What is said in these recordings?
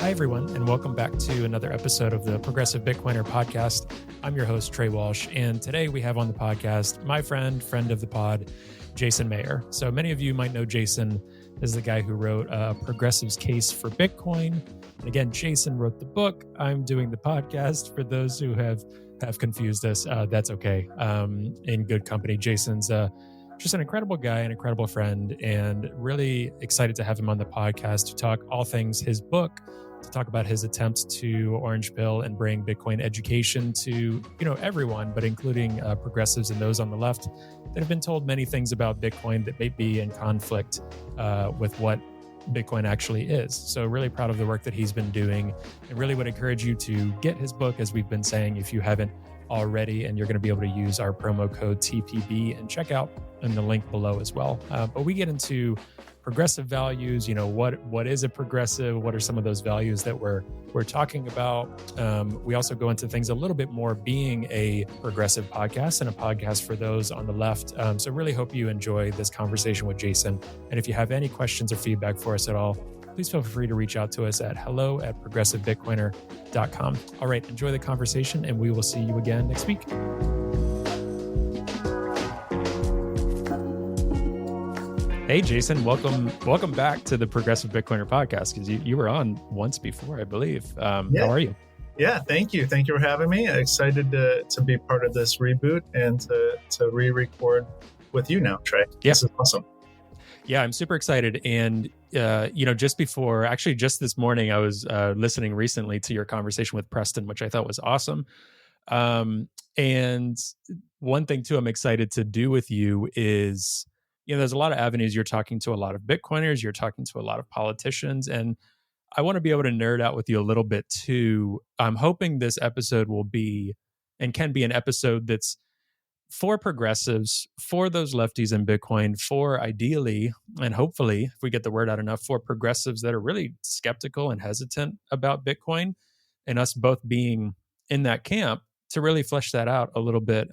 Hi, everyone, and welcome back to another episode of the Progressive Bitcoiner podcast. I'm your host, Trey Walsh, and today we have on the podcast my friend of the pod, Jason Maier. So many of you might know Jason as the guy who wrote Progressive's Case for Bitcoin. And again, Jason wrote the book. I'm doing the podcast. For those who have confused us, that's okay. In good company. Jason's just an incredible guy, an incredible friend, and really excited to have him on the podcast to talk all things his book, to talk about his attempts to orange pill and bring Bitcoin education to everyone, but including progressives and those on the left that have been told many things about Bitcoin that may be in conflict with what Bitcoin actually is. So really proud of the work that he's been doing, and really would encourage you to get his book, as we've been saying, if you haven't already, and you're going to be able to use our promo code TPB and check out in the link below as well. But we get into progressive values. What is a progressive? What are some of those values that we're talking about? We also go into things a little bit more, being a progressive podcast and a podcast for those on the left. So really hope you enjoy this conversation with Jason. And if you have any questions or feedback for us at all, please feel free to reach out to us at hello@progressivebitcoiner.com. All right, enjoy the conversation, and we will see you again next week. Hey, Jason, welcome back to the Progressive Bitcoiner podcast, because you were on once before, I believe. How are you? Yeah, thank you. Thank you for having me. Excited to be part of this reboot and to re-record with you now, Trey. Yeah. This is awesome. Yeah, I'm super excited. And, just this morning, I was listening recently to your conversation with Preston, which I thought was awesome. And one thing, too, I'm excited to do with you is, there's a lot of avenues. You're talking to a lot of Bitcoiners, you're talking to a lot of politicians, and I want to be able to nerd out with you a little bit, too. I'm hoping this episode will be and can be an episode that's for progressives, for those lefties in Bitcoin, for ideally, and hopefully, if we get the word out enough, for progressives that are really skeptical and hesitant about Bitcoin, and us both being in that camp to really flesh that out a little bit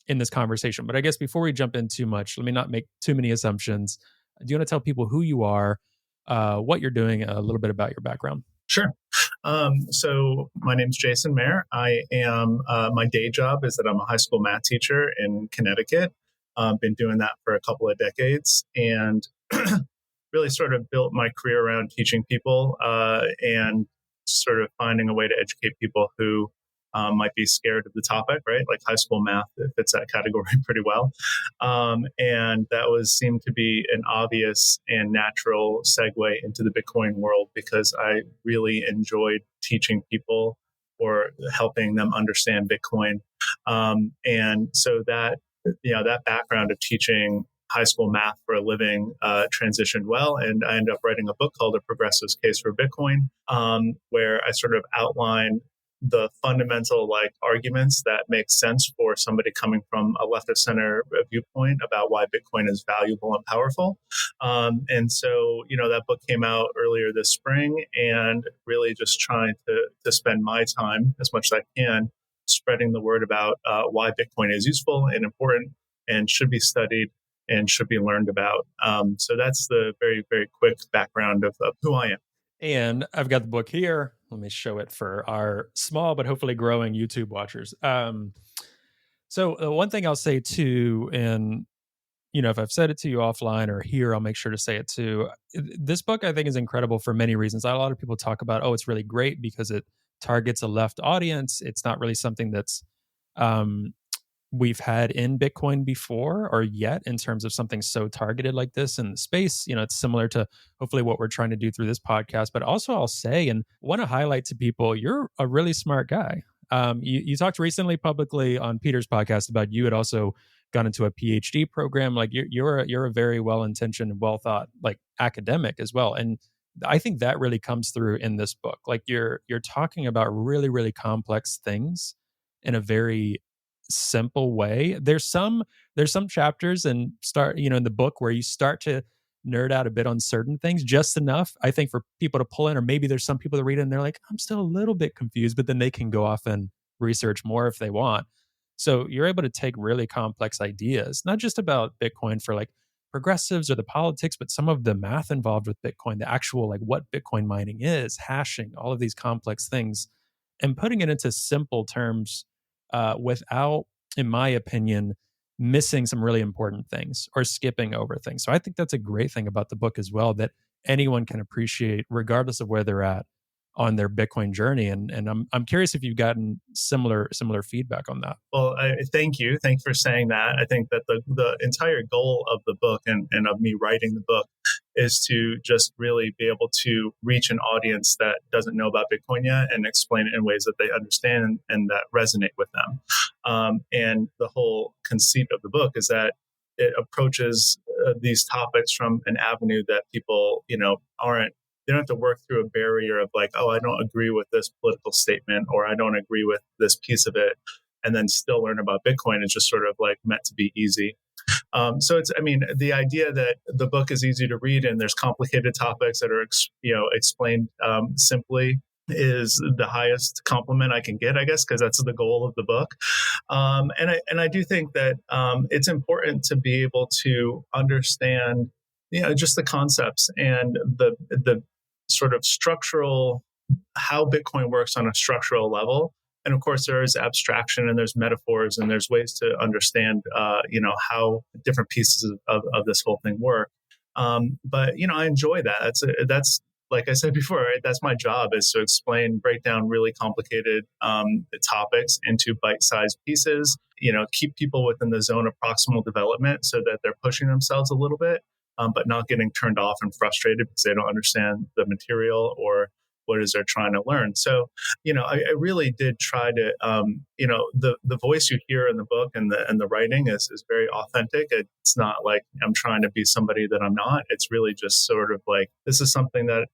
in this conversation. But I guess before we jump in too much, let me not make too many assumptions. Do you want to tell people who you are, what you're doing, a little bit about your background? Sure. So my name's Jason Maier. I am, my day job is that I'm a high school math teacher in Connecticut. Been doing that for a couple of decades, and really sort of built my career around teaching people and sort of finding a way to educate people who might be scared of the topic, right? Like high school math fits that category pretty well. And that seemed to be an obvious and natural segue into the Bitcoin world, because I really enjoyed teaching people or helping them understand Bitcoin. And so that background of teaching high school math for a living transitioned well. And I ended up writing a book called A Progressive's Case for Bitcoin, where I sort of outlined the fundamental arguments that make sense for somebody coming from a left of center viewpoint about why Bitcoin is valuable and powerful. And so, that book came out earlier this spring, and really just trying to spend my time as much as I can spreading the word about why Bitcoin is useful and important and should be studied and should be learned about. So that's the very, very quick background of who I am. And I've got the book here. Let me show it for our small but hopefully growing YouTube watchers. So one thing I'll say too, and if I've said it to you offline or here, I'll make sure to say it too. This book, I think, is incredible for many reasons. A lot of people talk about, it's really great because it targets a left audience. It's not really something that's we've had in Bitcoin before or yet, in terms of something so targeted like this in the space. It's similar to hopefully what we're trying to do through this podcast. But also I'll say, and want to highlight to people, you're a really smart guy. You talked recently publicly on Peter's podcast about you had also gone into a PhD program. Like you're a very well-intentioned, well-thought academic as well. And I think that really comes through in this book. Like you're talking about really, really complex things in a very simple way. There's some chapters and in the book where you start to nerd out a bit on certain things, just enough, I think, for people to pull in, or maybe there's some people that read it and they're like, I'm still a little bit confused, but then they can go off and research more if they want. So you're able to take really complex ideas, not just about Bitcoin for progressives or the politics, but some of the math involved with Bitcoin, the actual like what Bitcoin mining is, hashing, all of these complex things, and putting it into simple terms without, in my opinion, missing some really important things or skipping over things. So I think that's a great thing about the book as well, that anyone can appreciate regardless of where they're at on their Bitcoin journey. And I'm curious if you've gotten similar feedback on that. Well, thank you. Thank you for saying that. I think that the entire goal of the book and of me writing the book is to just really be able to reach an audience that doesn't know about Bitcoin yet and explain it in ways that they understand and that resonate with them. And the whole conceit of the book is that it approaches these topics from an avenue that people, they don't have to work through a barrier of like, oh, I don't agree with this political statement, or I don't agree with this piece of it, and then still learn about Bitcoin. Is just sort of like meant to be easy. So the idea that the book is easy to read and there's complicated topics that are, explained simply is the highest compliment I can get, I guess, because that's the goal of the book. And I do think that it's important to be able to understand, just the concepts and the sort of structural, how Bitcoin works on a structural level. And of course, there is abstraction and there's metaphors and there's ways to understand, how different pieces of this whole thing work. But I enjoy that. That's like I said before, right? That's my job, is to break down really complicated topics into bite-sized pieces. Keep people within the zone of proximal development so that they're pushing themselves a little bit, but not getting turned off and frustrated because they don't understand the material or what it is they're trying to learn. So, I really did try to, the voice you hear in the book and the writing is very authentic. It's not like I'm trying to be somebody that I'm not. It's really just sort of like, this is something that,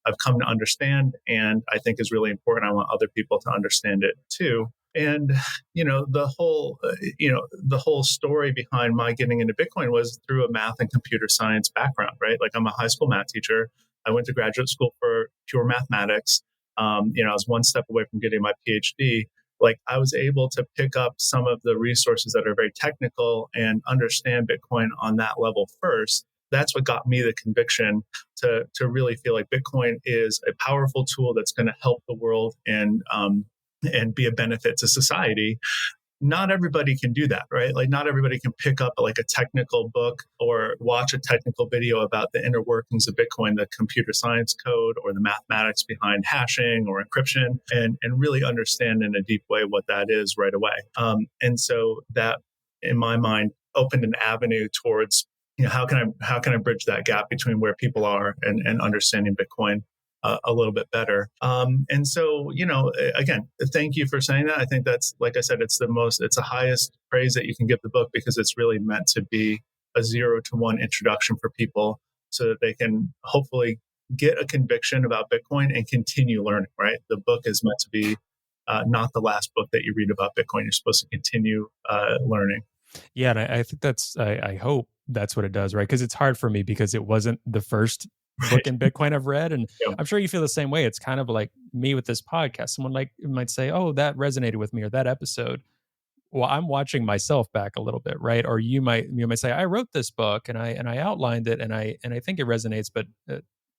I've come to understand and I think is really important. I want other people to understand it too. And the whole story behind my getting into Bitcoin was through a math and computer science background, right? Like, I'm a high school math teacher. I went to graduate school for pure mathematics. I was one step away from getting my PhD. Like, I was able to pick up some of the resources that are very technical and understand Bitcoin on that level first. That's what got me the conviction to really feel like Bitcoin is a powerful tool that's going to help the world and be a benefit to society. Not everybody can do that, right? Like, not everybody can pick up like a technical book or watch a technical video about the inner workings of Bitcoin, the computer science code or the mathematics behind hashing or encryption, and really understand in a deep way what that is right away. And so that, in my mind, opened an avenue towards, how can I bridge that gap between where people are and understanding Bitcoin a little bit better. And so, again, thank you for saying that. I think that's, like I said, it's the highest praise that you can give the book, because it's really meant to be a 0 to 1 introduction for people so that they can hopefully get a conviction about Bitcoin and continue learning, right? The book is meant to be not the last book that you read about Bitcoin. You're supposed to continue learning. Yeah. And I think I hope that's what it does, right? Because it's hard for me because it wasn't the first book in Bitcoin I've read. And Yeah. I'm sure you feel the same way. It's kind of like me with this podcast. Someone might say, oh, that resonated with me, or that episode. Well, I'm watching myself back a little bit, right? Or you might say, I wrote this book and I outlined it and I think it resonates, but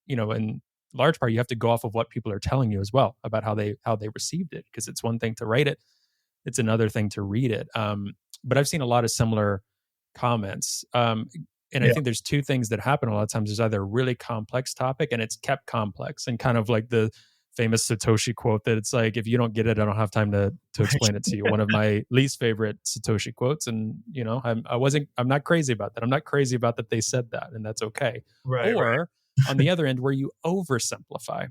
in large part, you have to go off of what people are telling you as well about how they received it. Because it's one thing to write it, it's another thing to read it. But I've seen a lot of similar comments. And I think there's two things that happen a lot of times. There's either a really complex topic and it's kept complex, and kind of like the famous Satoshi quote that it's like, if you don't get it, I don't have time to explain it to you. One of my least favorite Satoshi quotes. And, I'm not crazy about that. I'm not crazy about that they said that, and that's okay. Right. Or on the other end, where you oversimplify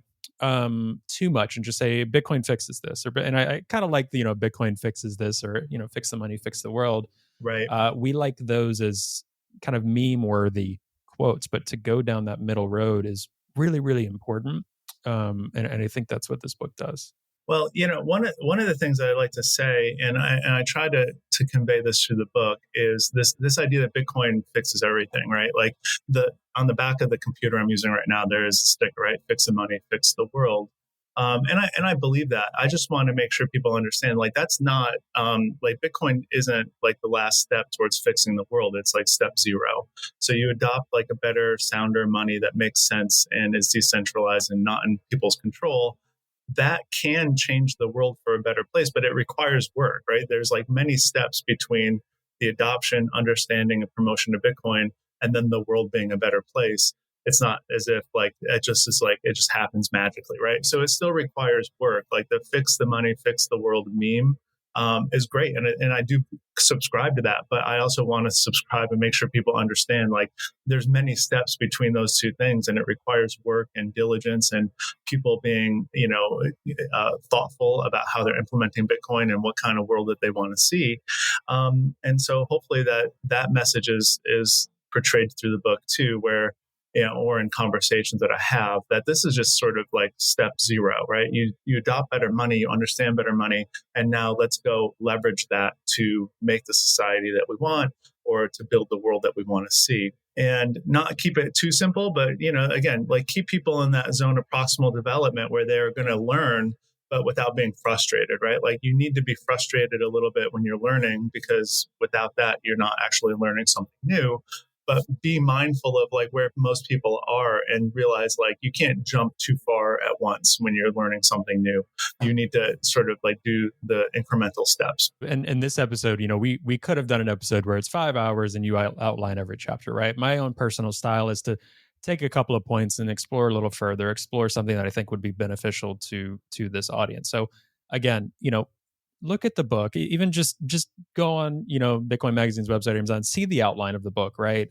too much and just say Bitcoin fixes this, and I kind of like the, Bitcoin fixes this, or, fix the money, fix the world. Right. We like those as kind of meme worthy quotes, but to go down that middle road is really, really important. And I think that's what this book does. Well, one of the things that I like to say, and I try to convey this through the book, is this idea that Bitcoin fixes everything, right? Like, on the back of the computer I'm using right now, there is a sticker, right? Fix the money, fix the world. And I believe that. I just want to make sure people understand, like, that's not like Bitcoin isn't like the last step towards fixing the world. It's like step zero. So you adopt like a better, sounder money that makes sense and is decentralized and not in people's control. That can change the world for a better place, but it requires work, right? There's like many steps between the adoption, understanding, and promotion of Bitcoin, and then the world being a better place. It's not as if like it just is like it just happens magically, right? So it still requires work. Like the fix the money, fix the world meme is great, and I do subscribe to that. But I also want to subscribe and make sure people understand like there's many steps between those two things, and it requires work and diligence and people being thoughtful about how they're implementing Bitcoin and what kind of world that they want to see. And so hopefully that message is portrayed through the book too, where or in conversations that I have, that this is just sort of like step zero, right? You adopt better money, you understand better money, and now let's go leverage that to make the society that we want or to build the world that we want to see. And not keep it too simple, but again, like keep people in that zone of proximal development where they're going to learn, but without being frustrated, right? Like you need to be frustrated a little bit when you're learning, because without that, you're not actually learning something new. But be mindful of like where most people are and realize like you can't jump too far at once when you're learning something new. You need to sort of like do the incremental steps. And in this episode, we could have done an episode where it's 5 hours and you outline every chapter, right? My own personal style is to take a couple of points and explore a little further, explore something that I think would be beneficial to this audience. So again, look at the book, even just go on, Bitcoin Magazine's website, Amazon, see the outline of the book, right?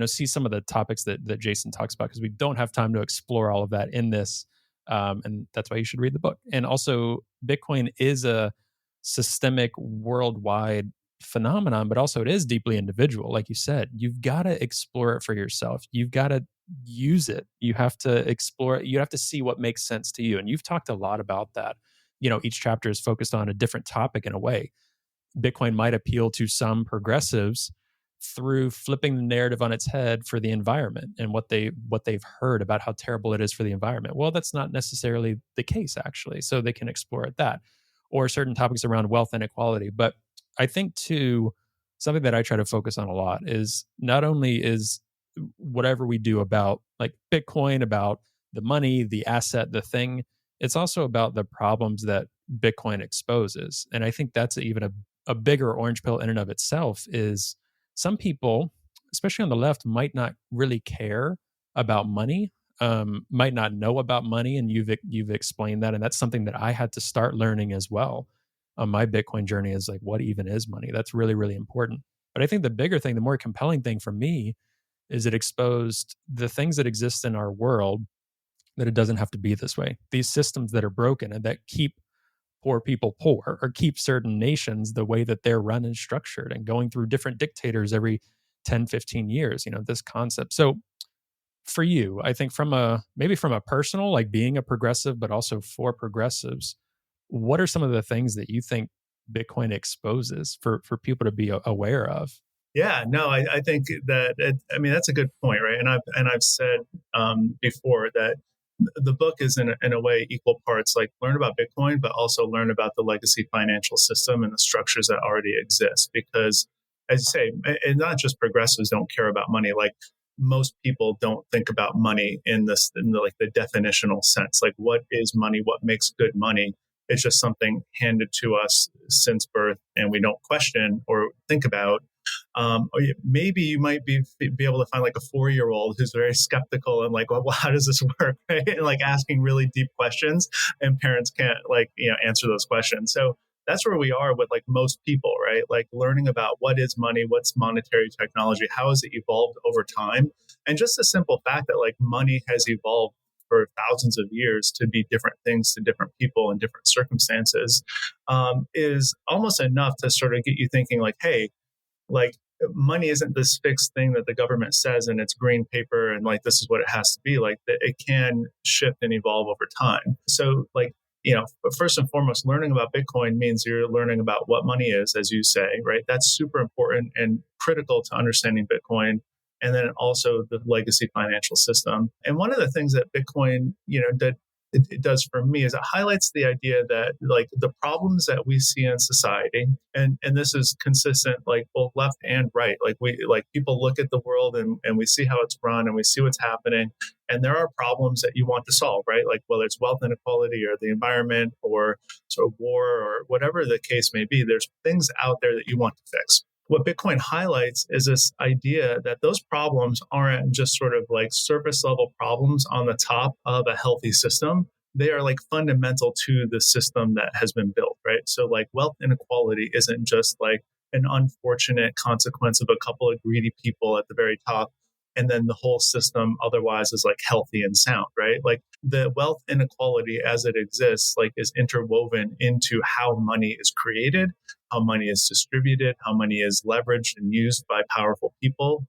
See some of the topics that Jason talks about, because we don't have time to explore all of that in this. And that's why you should read the book. And also, Bitcoin is a systemic worldwide phenomenon, but also it is deeply individual. Like you said, you've got to explore it for yourself. You've got to use it. You have to explore it. You have to see what makes sense to you. And you've talked a lot about that. Each chapter is focused on a different topic in a way. Bitcoin might appeal to some progressives through flipping the narrative on its head for the environment and what they've heard about how terrible it is for the environment. Well, that's not necessarily the case, actually. So they can explore that, or certain topics around wealth inequality. But I think too, something that I try to focus on a lot is not only is whatever we do about like Bitcoin, about the money, the asset, the thing, it's also about the problems that Bitcoin exposes. And I think that's even a bigger orange pill in and of itself. Is some people, especially on the left, might not really care about money, might not know about money. And you've explained that. And that's something that I had to start learning as well on my Bitcoin journey, is like, what even is money? That's really, really important. But I think the bigger thing, the more compelling thing for me, is it exposed the things that exist in our world, that it doesn't have to be this way. These systems that are broken and that keep poor people poor, or keep certain nations the way that they're run and structured, and going through different dictators every 10, 15 years, this concept. So for you, I think maybe from a personal, like being a progressive, but also for progressives, what are some of the things that you think Bitcoin exposes for people to be aware of? Yeah, no, I think that that's a good point, right? And I've said before that the book is in a way equal parts like learn about Bitcoin, but also learn about the legacy financial system and the structures that already exist. Because, as you say, and not just progressives don't care about money. Like most people don't think about money in the definitional sense. Like, what is money? What makes good money? It's just something handed to us since birth, and we don't question or think about. Or maybe you might be able to find like a 4-year-old who's very skeptical and like, well, how does this work? Right? And like asking really deep questions, and parents can't answer those questions. So that's where we are with like most people, right? Like learning about what is money, what's monetary technology, how has it evolved over time, and just the simple fact that like money has evolved for thousands of years to be different things to different people in different circumstances, is almost enough to sort of get you thinking like, hey, like money isn't this fixed thing that the government says and it's green paper and like this is what it has to be. Like it can shift and evolve over time. So like, first and foremost, learning about Bitcoin means you're learning about what money is, as you say, right? That's super important and critical to understanding Bitcoin. And then also the legacy financial system. And one of the things that Bitcoin, that it does for me is it highlights the idea that like the problems that we see in society, and this is consistent like both left and right. Like we like people look at the world and we see how it's run and we see what's happening. And there are problems that you want to solve, right? Like whether it's wealth inequality or the environment or sort of war or whatever the case may be, there's things out there that you want to fix. What Bitcoin highlights is this idea that those problems aren't just sort of like surface level problems on the top of a healthy system. They are like fundamental to the system that has been built, right? So like wealth inequality isn't just like an unfortunate consequence of a couple of greedy people at the very top, and then the whole system otherwise is like healthy and sound, right? Like the wealth inequality as it exists like is interwoven into how money is created, how money is distributed, how money is leveraged and used by powerful people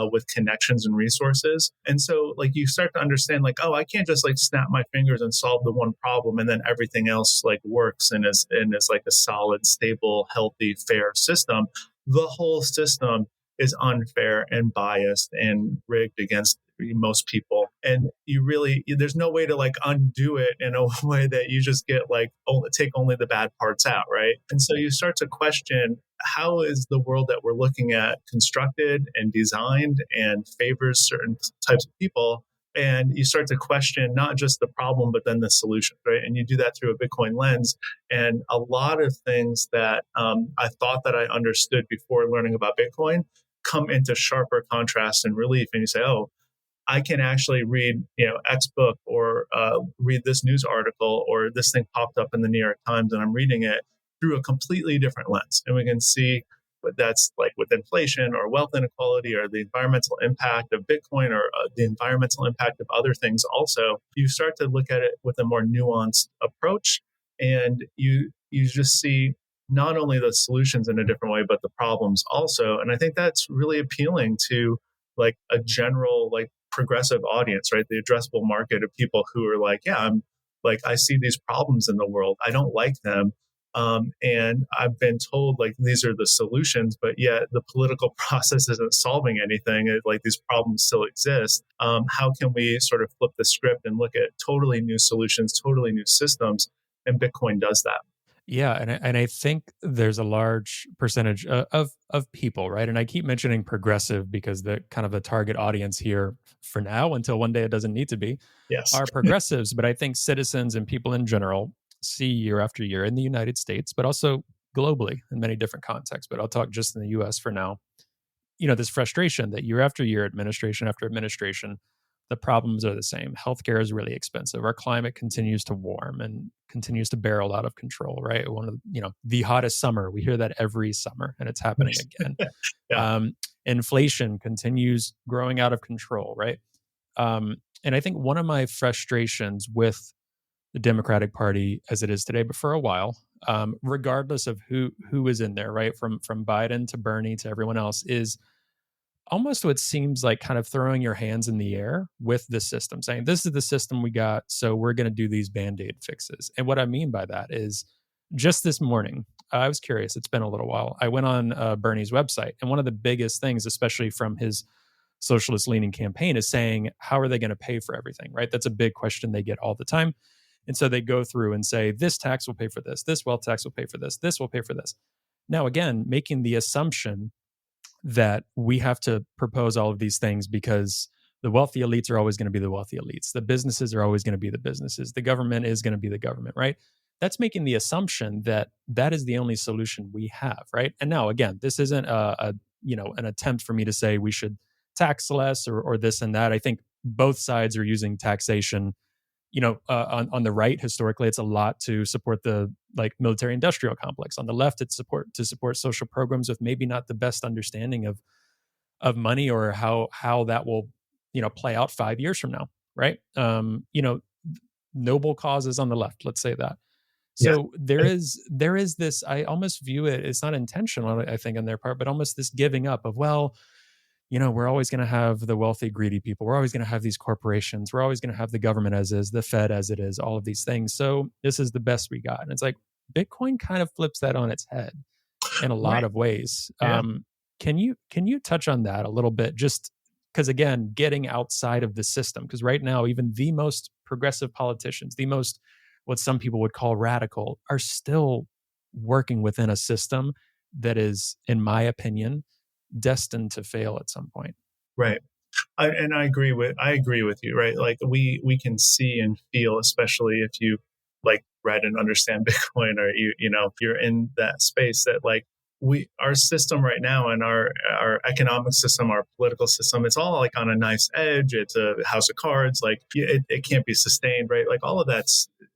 with connections and resources. And so like you start to understand like, oh, I can't just like snap my fingers and solve the one problem and then everything else like works and is like a solid, stable, healthy, fair system. The whole system is unfair and biased and rigged against most people. And you really, there's no way to like undo it in a way that you just get like, take only the bad parts out, right? And so you start to question, how is the world that we're looking at constructed and designed and favors certain types of people? And you start to question not just the problem, but then the solution, right? And you do that through a Bitcoin lens. And a lot of things that I thought that I understood before learning about Bitcoin come into sharper contrast and relief. And you say, oh, I can actually read, X book or read this news article or this thing popped up in the New York Times and I'm reading it through a completely different lens. And we can see what that's like with inflation or wealth inequality or the environmental impact of Bitcoin or the environmental impact of other things. Also, you start to look at it with a more nuanced approach and you just see not only the solutions in a different way, but the problems also. And I think that's really appealing to like a general, like progressive audience, right? The addressable market of people who are like, yeah, I'm like, I see these problems in the world. I don't like them. And I've been told like these are the solutions, but yet the political process isn't solving anything. Like these problems still exist. How can we sort of flip the script and look at totally new solutions, totally new systems? And Bitcoin does that. Yeah, and I think there's a large percentage of people, right? And I keep mentioning progressive because the kind of the target audience here for now, until one day it doesn't need to be, Yes. are progressives. But I think citizens and people in general see year after year in the United States, but also globally in many different contexts. But I'll talk just in the U.S. for now. This frustration that year after year, administration after administration, the problems are the same. Healthcare is really expensive. Our climate continues to warm and continues to barrel out of control, right? One of the hottest summer. We hear that every summer and it's happening again. Yeah. Inflation continues growing out of control, right? And I think one of my frustrations with the Democratic Party as it is today, but for a while, regardless of who is in there, right? From Biden to Bernie to everyone else, is almost what seems like kind of throwing your hands in the air with the system, saying, this is the system we got, so we're going to do these Band-Aid fixes. And what I mean by that is just this morning, I was curious, it's been a little while. I went on Bernie's website, and one of the biggest things, especially from his socialist leaning campaign, is saying, how are they going to pay for everything, right? That's a big question they get all the time. And so they go through and say, this tax will pay for this wealth tax will pay for this will pay for this. Now, again, making the assumption that we have to propose all of these things because the wealthy elites are always going to be the wealthy elites. The businesses are always going to be the businesses. The government is going to be the government, right? That's making the assumption that that is the only solution we have, right? And now, again, this isn't an attempt for me to say we should tax less or this and that. I think both sides are using taxation. On the right, historically, it's a lot to support the military industrial complex. On the left, it's to support social programs with maybe not the best understanding of money or how that will play out 5 years from now, right? Noble causes on the left, let's say that. So Yeah. there is this, I almost view it, it's not intentional, I think, on their part, but almost this giving up of, well, we're always going to have the wealthy, greedy people. We're always going to have these corporations. We're always going to have the government as is, the Fed as it is, all of these things. So this is the best we got. And it's like Bitcoin kind of flips that on its head in a lot Right. of ways. Yeah. Can you touch on that a little bit? Just Because again, getting outside of the system, because right now, even the most progressive politicians, the most what some people would call radical, are still working within a system that is, in my opinion, destined to fail at some point. Right. I agree with you, right? Like we can see and feel, especially if you like read and understand Bitcoin, or if you're in that space, that like our system right now, and our economic system, our political system, it's all like on a nice edge. It's a house of cards. Like it can't be sustained, right? Like all of that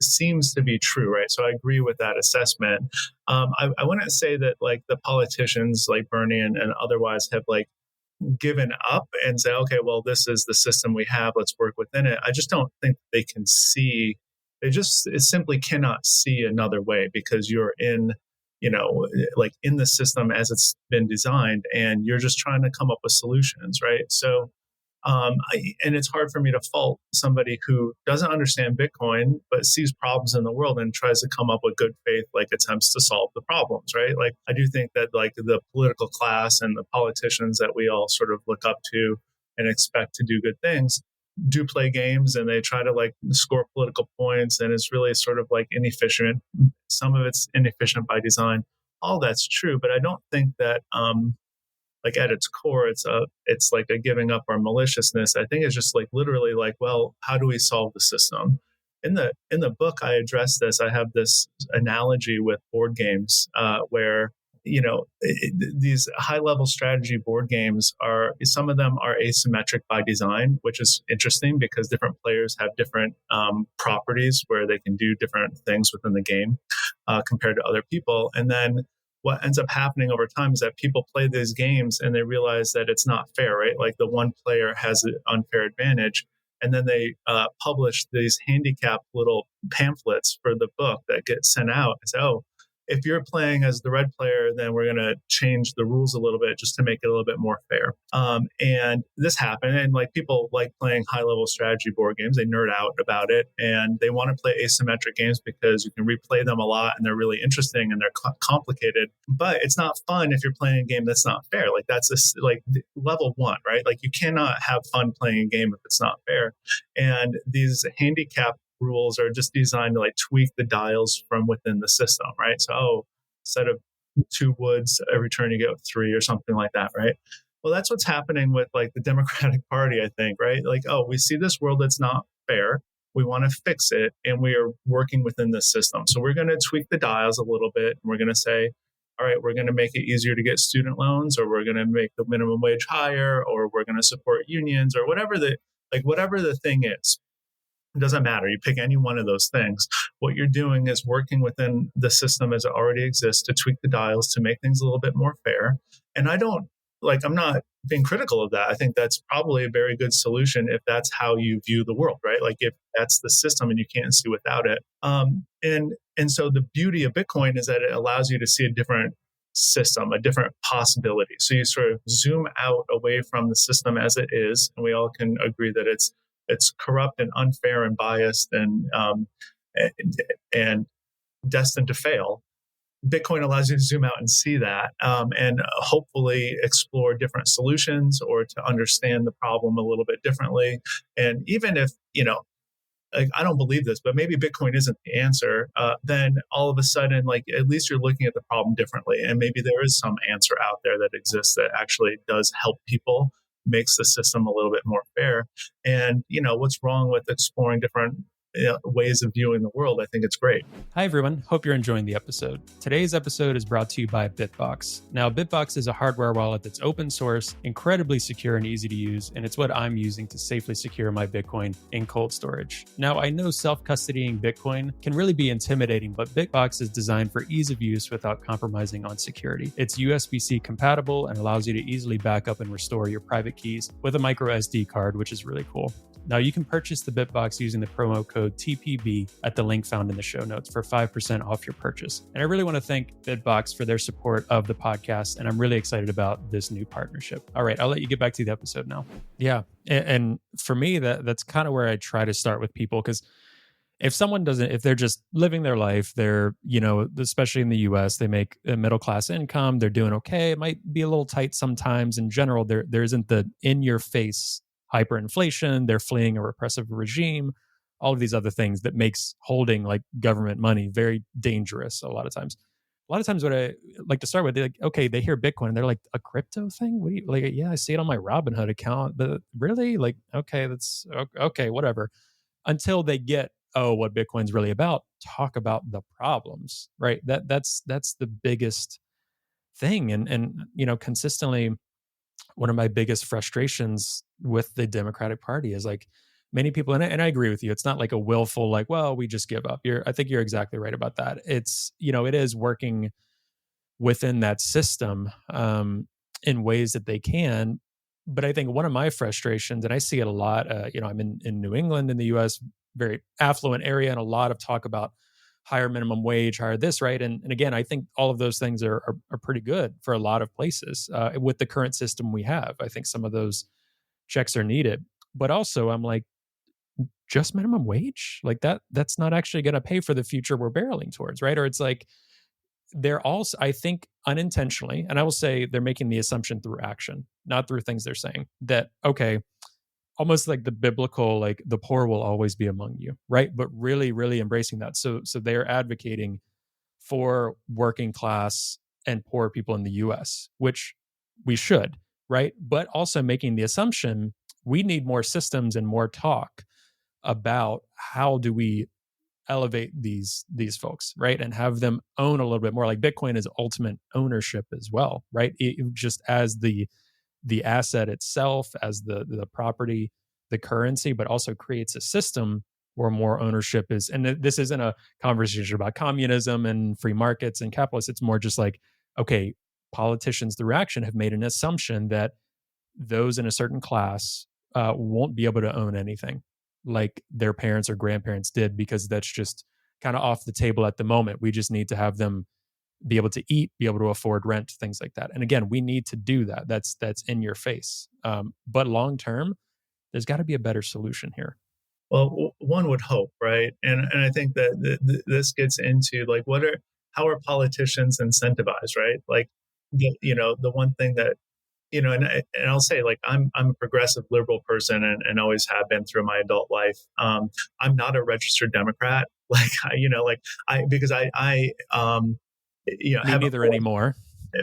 seems to be true, right? So I agree with that assessment. I wouldn't say that like the politicians like Bernie and otherwise have like given up and say, okay, well, this is the system we have, let's work within it. I just don't think they can see, it simply cannot see another way, because you're in, like in the system as it's been designed, and you're just trying to come up with solutions, right? So and it's hard for me to fault somebody who doesn't understand Bitcoin but sees problems in the world and tries to come up with good faith like attempts to solve the problems, right? Like I do think that like the political class and the politicians that we all sort of look up to and expect to do good things do play games, and they try to like score political points, and it's really sort of like inefficient. Some of it's inefficient by design. All that's true, but I don't think that like at its core, it's like a giving up or maliciousness. I think it's just like literally like, well, how do we solve the system? In the book, I address this. I have this analogy with board games where these high level strategy board games some of them are asymmetric by design, which is interesting because different players have different properties where they can do different things within the game compared to other people. And then what ends up happening over time is that people play these games and they realize that it's not fair, right? Like the one player has an unfair advantage. And then they publish these handicap little pamphlets for the book that get sent out and say, oh, if you're playing as the red player, then we're going to change the rules a little bit just to make it a little bit more fair. And this happened. And like people like playing high level strategy board games. They nerd out about it, and they want to play asymmetric games because you can replay them a lot and they're really interesting and they're complicated. But it's not fun if you're playing a game that's not fair. Like that's like level one, right? Like you cannot have fun playing a game if it's not fair. And these handicap rules are just designed to like tweak the dials from within the system, right? So, instead of 2 woods every turn, you get 3 or something like that, right? Well, that's what's happening with like the Democratic Party, I think, right? Like, oh, we see this world that's not fair. We want to fix it, and we are working within the system. So we're going to tweak the dials a little bit, and we're going to say, all right, we're going to make it easier to get student loans, or we're going to make the minimum wage higher, or we're going to support unions, or whatever the thing is. It doesn't matter. You pick any one of those things. What you're doing is working within the system as it already exists to tweak the dials to make things a little bit more fair. And I'm not being critical of that. I think that's probably a very good solution if that's how you view the world, right? Like if that's the system and you can't see without it. And so the beauty of Bitcoin is that it allows you to see a different system, a different possibility. So you sort of zoom out away from the system as it is, and we all can agree that it's corrupt and unfair and biased and destined to fail. Bitcoin allows you to zoom out and see that, and hopefully explore different solutions or to understand the problem a little bit differently. And even if, I don't believe this, but maybe Bitcoin isn't the answer, then all of a sudden, like at least you're looking at the problem differently. And maybe there is some answer out there that exists that actually does help people, makes the system a little bit more fair. And, what's wrong with exploring different ways of viewing the world? I think it's great. Hi, everyone. Hope you're enjoying the episode. Today's episode is brought to you by Bitbox. Now, Bitbox is a hardware wallet that's open source, incredibly secure and easy to use, and it's what I'm using to safely secure my Bitcoin in cold storage. Now, I know self-custodying Bitcoin can really be intimidating, but Bitbox is designed for ease of use without compromising on security. It's USB-C compatible and allows you to easily back up and restore your private keys with a micro SD card, which is really cool. Now, you can purchase the Bitbox using the promo code TPB at the link found in the show notes for 5% off your purchase. And I really want to thank Bitbox for their support of the podcast, and I'm really excited about this new partnership. All right, I'll let you get back to the episode now. Yeah, and for me, that's kind of where I try to start with people, because if someone doesn't, if they're just living their life, they're, especially in the US, they make a middle class income, they're doing okay. It might be a little tight sometimes. In general, there isn't the in your face hyperinflation, they're fleeing a repressive regime, all of these other things that makes holding like government money very dangerous a lot of times. A lot of times what I like to start with, they're like, okay, they hear Bitcoin and they're like, a crypto thing? What do you like? Yeah, I see it on my Robinhood account, but really? Like, okay, that's okay, whatever. Until they get, oh, what Bitcoin's really about, talk about the problems, right? That's the biggest thing. And consistently, one of my biggest frustrations with the Democratic Party is like many people, and I agree with you, it's not like a willful, like, well, we just give up. I think you're exactly right about that. It's, it is working within that system in ways that they can. But I think one of my frustrations, and I see it a lot, I'm in New England in the US, very affluent area, and a lot of talk about higher minimum wage, higher this, right? And again, I think all of those things are pretty good for a lot of places with the current system we have. I think some of those checks are needed. But also, I'm like, just minimum wage? Like that's not actually going to pay for the future we're barreling towards, right? Or it's like, they're also, I think, unintentionally, and I will say they're making the assumption through action, not through things they're saying, that, okay, almost like the biblical, like the poor will always be among you, right? But really, really embracing that. So they're advocating for working class and poor people in the US, which we should, right? But also making the assumption we need more systems and more talk about how do we elevate these folks, right? And have them own a little bit more. Like Bitcoin is ultimate ownership as well, right? Just as the asset itself, as the property, the currency, but also creates a system where more ownership is. And this isn't a conversation about communism and free markets and capitalists. It's more just like, okay, politicians through action have made an assumption that those in a certain class won't be able to own anything like their parents or grandparents did, because that's just kind of off the table at the moment. We just need to have them be able to eat, be able to afford rent, things like that. And again, we need to do that. That's in your face. But long term, there's got to be a better solution here. Well, one would hope, right? And I think that this gets into like how are politicians incentivized, right? Like, the one thing that and I'll say, like, I'm a progressive liberal person, and always have been through my adult life. I'm not a registered Democrat, like like because Me have neither anymore.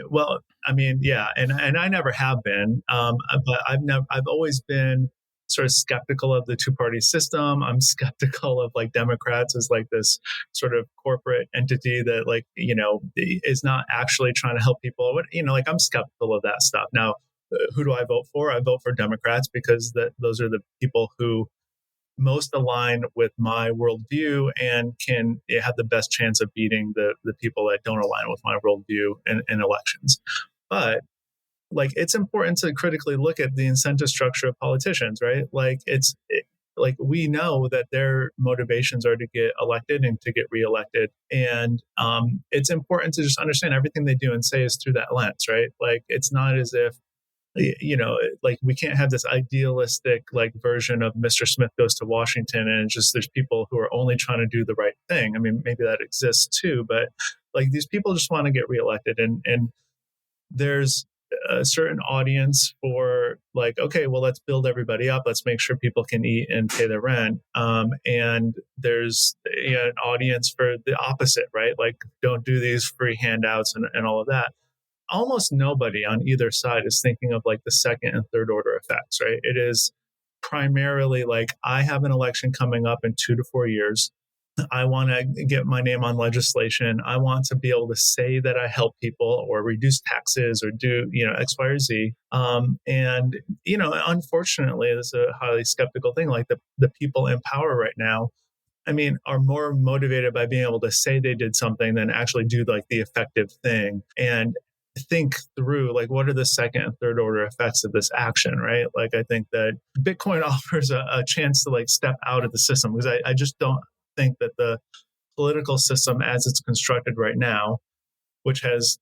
well, I mean, yeah, and I never have been, but I've always been sort of skeptical of the two-party system. I'm skeptical of like Democrats as like this sort of corporate entity that like is not actually trying to help people. Like I'm skeptical of that stuff. Now, who do I vote for? I vote for Democrats because those are the people who most align with my worldview and can have the best chance of beating the people that don't align with my worldview in elections. But like, it's important to critically look at the incentive structure of politicians, right? Like like we know that their motivations are to get elected and to get reelected. And it's important to just understand everything they do and say is through that lens, right? Like, it's not as if like we can't have this idealistic like version of Mr. Smith goes to Washington and just there's people who are only trying to do the right thing. I mean, maybe that exists too, but like these people just want to get reelected, and there's a certain audience for like, okay, well, let's build everybody up. Let's make sure people can eat and pay their rent. And there's an audience for the opposite, right? Like, don't do these free handouts and all of that. Almost nobody on either side is thinking of like the second and third order effects, right? It is primarily like, I have an election coming up in 2 to 4 years. I want to get my name on legislation. I want to be able to say that I help people or reduce taxes or do, X, Y, or Z. And, unfortunately, this is a highly skeptical thing. Like the people in power right now, I mean, are more motivated by being able to say they did something than actually do like the effective thing and think through like, what are the second and third order effects of this action, right? Like, I think that Bitcoin offers a chance to like step out of the system, because I just don't think that the political system as it's constructed right now, which has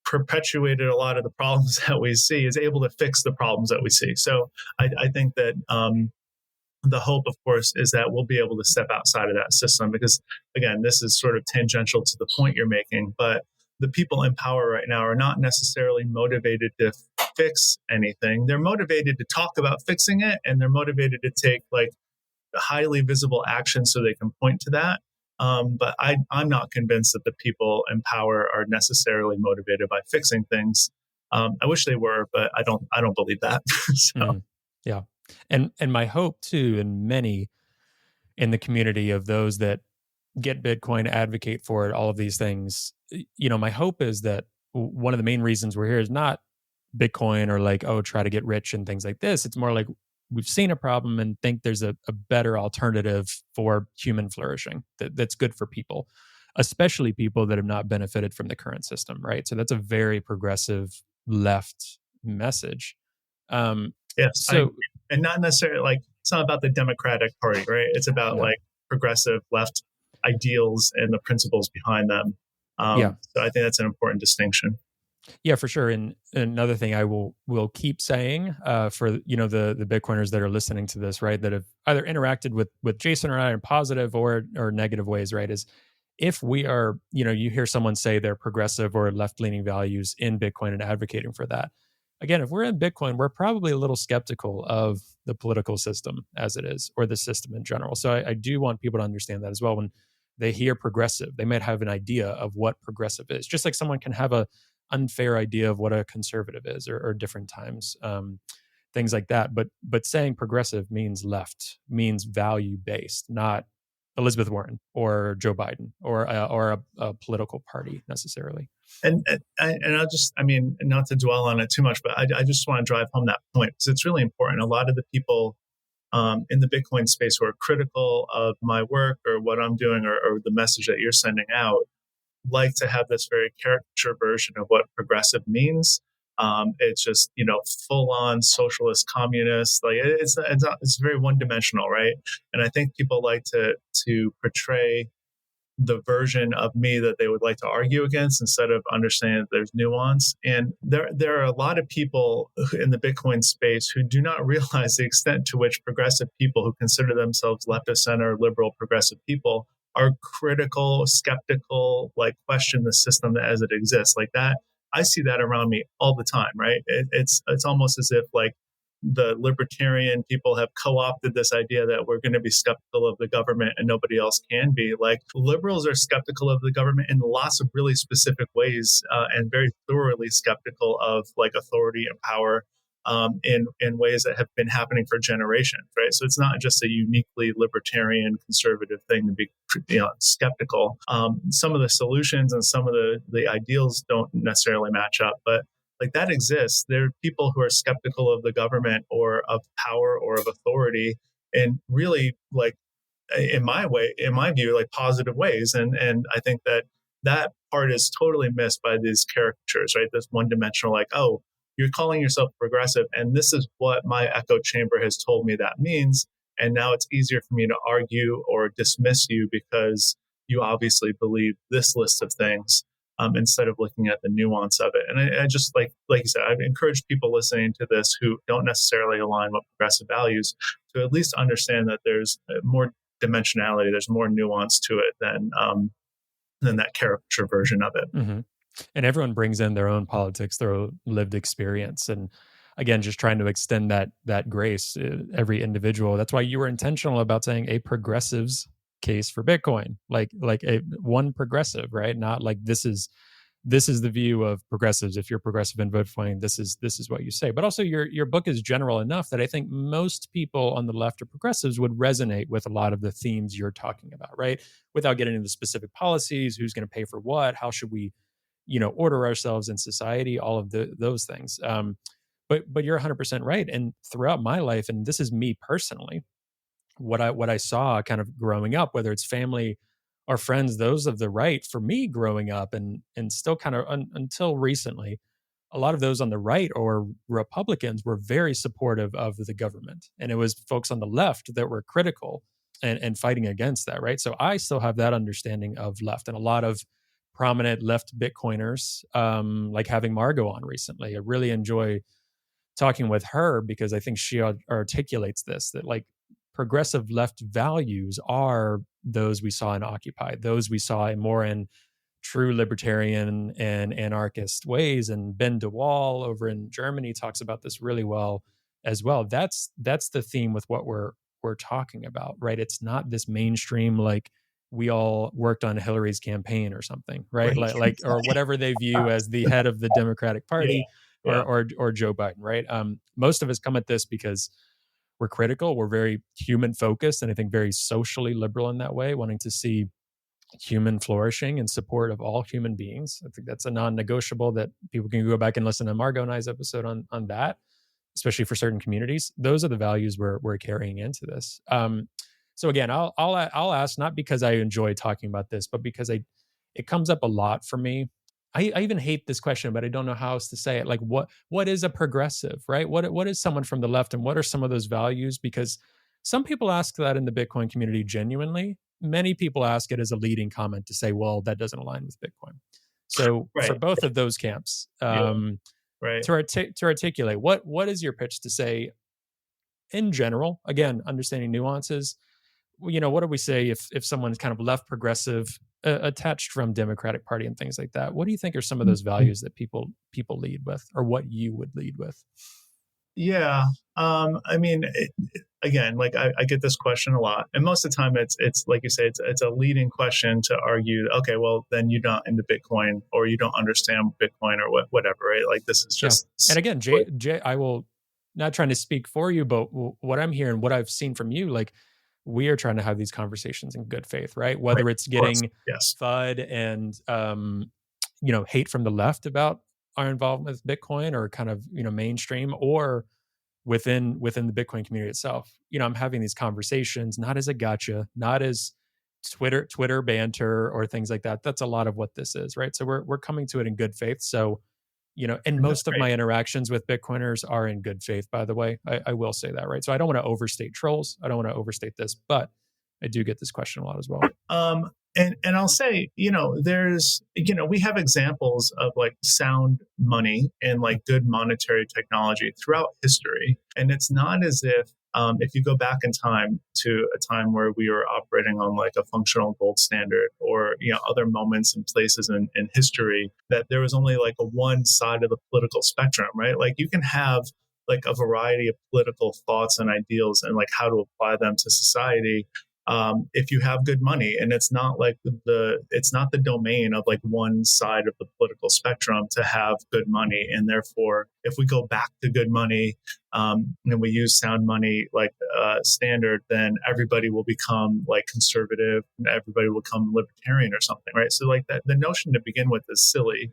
perpetuated a lot of the problems that we see, is able to fix the problems that we see. So I think that the hope, of course, is that we'll be able to step outside of that system because, again, this is sort of tangential to the point you're making. But the people in power right now are not necessarily motivated to fix anything. They're motivated to talk about fixing it, and they're motivated to take like highly visible action so they can point to that. But I'm not convinced that the people in power are necessarily motivated by fixing things. I wish they were, but I don't believe that. So. Yeah. And my hope too, and many in the community of those that get Bitcoin, advocate for it, all of these things, my hope is that one of the main reasons we're here is not Bitcoin or like, oh, try to get rich and things like this. It's more like we've seen a problem and think there's a better alternative for human flourishing that's good for people, especially people that have not benefited from the current system, right? So that's a very progressive left message. Yes, So and not necessarily like it's not about the Democratic Party, right? It's about like progressive left ideals and the principles behind them. So I think that's an important distinction. Yeah, for sure. And another thing I will keep saying for the Bitcoiners that are listening to this, right, that have either interacted with Jason or I in positive or negative ways, right, is if we are, you hear someone say they're progressive or left leaning values in Bitcoin and advocating for that. Again, if we're in Bitcoin, we're probably a little skeptical of the political system as it is, or the system in general. So I do want people to understand that as well. When they hear progressive, they might have an idea of what progressive is, just like someone can have a unfair idea of what a conservative is, or different times, things like that. But saying progressive means left, means value based, not Elizabeth Warren or Joe Biden or a political party necessarily. And I mean, not to dwell on it too much, but I just want to drive home that point because it's really important. A lot of the people in the Bitcoin space who are critical of my work or what I'm doing or the message that you're sending out like to have this very caricature version of what progressive means. It's just full on socialist communist. Like it's very one dimensional, right? And I think people like to portray the version of me that they would like to argue against instead of understanding that there's nuance. And there are a lot of people in the Bitcoin space who do not realize the extent to which progressive people who consider themselves left of center, liberal, progressive people are critical, skeptical, like question the system as it exists. Like that, I see that around me all the time, right? It's almost as if like the libertarian people have co-opted this idea that we're going to be skeptical of the government and nobody else can be. Like liberals are skeptical of the government in lots of really specific ways and very thoroughly skeptical of like authority and power in ways that have been happening for generations, right? So it's not just a uniquely libertarian conservative thing to be skeptical. Some of the solutions and some of the ideals don't necessarily match up, but like that exists. There are people who are skeptical of the government or of power or of authority in really like in my view, like positive ways. And I think that part is totally missed by these caricatures, right? This one dimensional, like, oh, you're calling yourself progressive, and this is what my echo chamber has told me that means. And now it's easier for me to argue or dismiss you because you obviously believe this list of things. Instead of looking at the nuance of it. And I just like you said, I've encouraged people listening to this who don't necessarily align with progressive values to at least understand that there's more dimensionality, there's more nuance to it than that caricature version of it. Mm-hmm. And everyone brings in their own politics, their own lived experience. And again, just trying to extend that grace, every individual. That's why you were intentional about saying a progressive's case for Bitcoin, like a one progressive, right? Not like this is the view of progressives. If you're progressive in Bitcoin, this is what you say. But also your book is general enough that I think most people on the left or progressives would resonate with a lot of the themes you're talking about, right? Without getting into specific policies, who's going to pay for what, how should we order ourselves in society, all of those things. But you're 100% right. And throughout my life, and this is me personally, what I saw kind of growing up, whether it's family or friends, those of the right, for me growing up and still kind of until recently, a lot of those on the right or Republicans were very supportive of the government. And it was folks on the left that were critical and fighting against that, right? So I still have that understanding of left, and a lot of prominent left Bitcoiners, like having Margot on recently. I really enjoy talking with her because I think she articulates this, that like progressive left values are those we saw in Occupy, those we saw more in true libertarian and anarchist ways. And Ben DeWaal over in Germany talks about this really well as well. That's the theme with what we're talking about, right? It's not this mainstream, like we all worked on Hillary's campaign or something, right? Like or whatever they view as the head of the Democratic Party, Yeah. or Joe Biden, right? Most of us come at this because we're critical, we're very human focused, and I think very socially liberal in that way, wanting to see human flourishing and support of all human beings. I think that's a non-negotiable that people can go back and listen to Margot and I's episode on that, especially for certain communities. Those are the values we're carrying into this. So again, I'll ask, not because I enjoy talking about this, but because it comes up a lot for me. I even hate this question, but I don't know how else to say it. Like, what is a progressive, right? What is someone from the left, and what are some of those values? Because some people ask that in the Bitcoin community genuinely. Many people ask it as a leading comment to say, well, that doesn't align with Bitcoin. So for both of those camps, to articulate, what is your pitch to say in general? Again, understanding nuances. What do we say if someone's kind of left progressive, attached from Democratic Party and things like that? What do you think are some of those values that people lead with, or what you would lead with? Yeah. I mean, again, like I get this question a lot, and most of the time it's like you say, it's a leading question to argue, okay, well then you're not into Bitcoin, or you don't understand Bitcoin, or whatever, right? Like this is just. And again, Jay, I will not trying to speak for you, but what I'm hearing, what I've seen from you, like we are trying to have these conversations in good faith, right? Whether it's getting FUD and hate from the left about our involvement with Bitcoin, or kind of mainstream, or within the Bitcoin community itself. I'm having these conversations not as a gotcha, not as Twitter banter or things like that. That's a lot of what this is, right? So we're coming to it in good faith. So and most of my interactions with Bitcoiners are in good faith, by the way. I will say that, right? So I don't want to overstate trolls. I don't want to overstate this, but I do get this question a lot as well. And I'll say, there's, we have examples of like sound money and like good monetary technology throughout history. And it's not as if you go back in time to a time where we were operating on like a functional gold standard, or, other moments and places in history, that there was only like a one side of the political spectrum, right? Like you can have like a variety of political thoughts and ideals and like how to apply them to society. If you have good money, and it's not the domain of like one side of the political spectrum to have good money. And therefore, if we go back to good money, and we use sound money like standard, then everybody will become like conservative, and everybody will become libertarian or something, right? So like that, the notion to begin with is silly.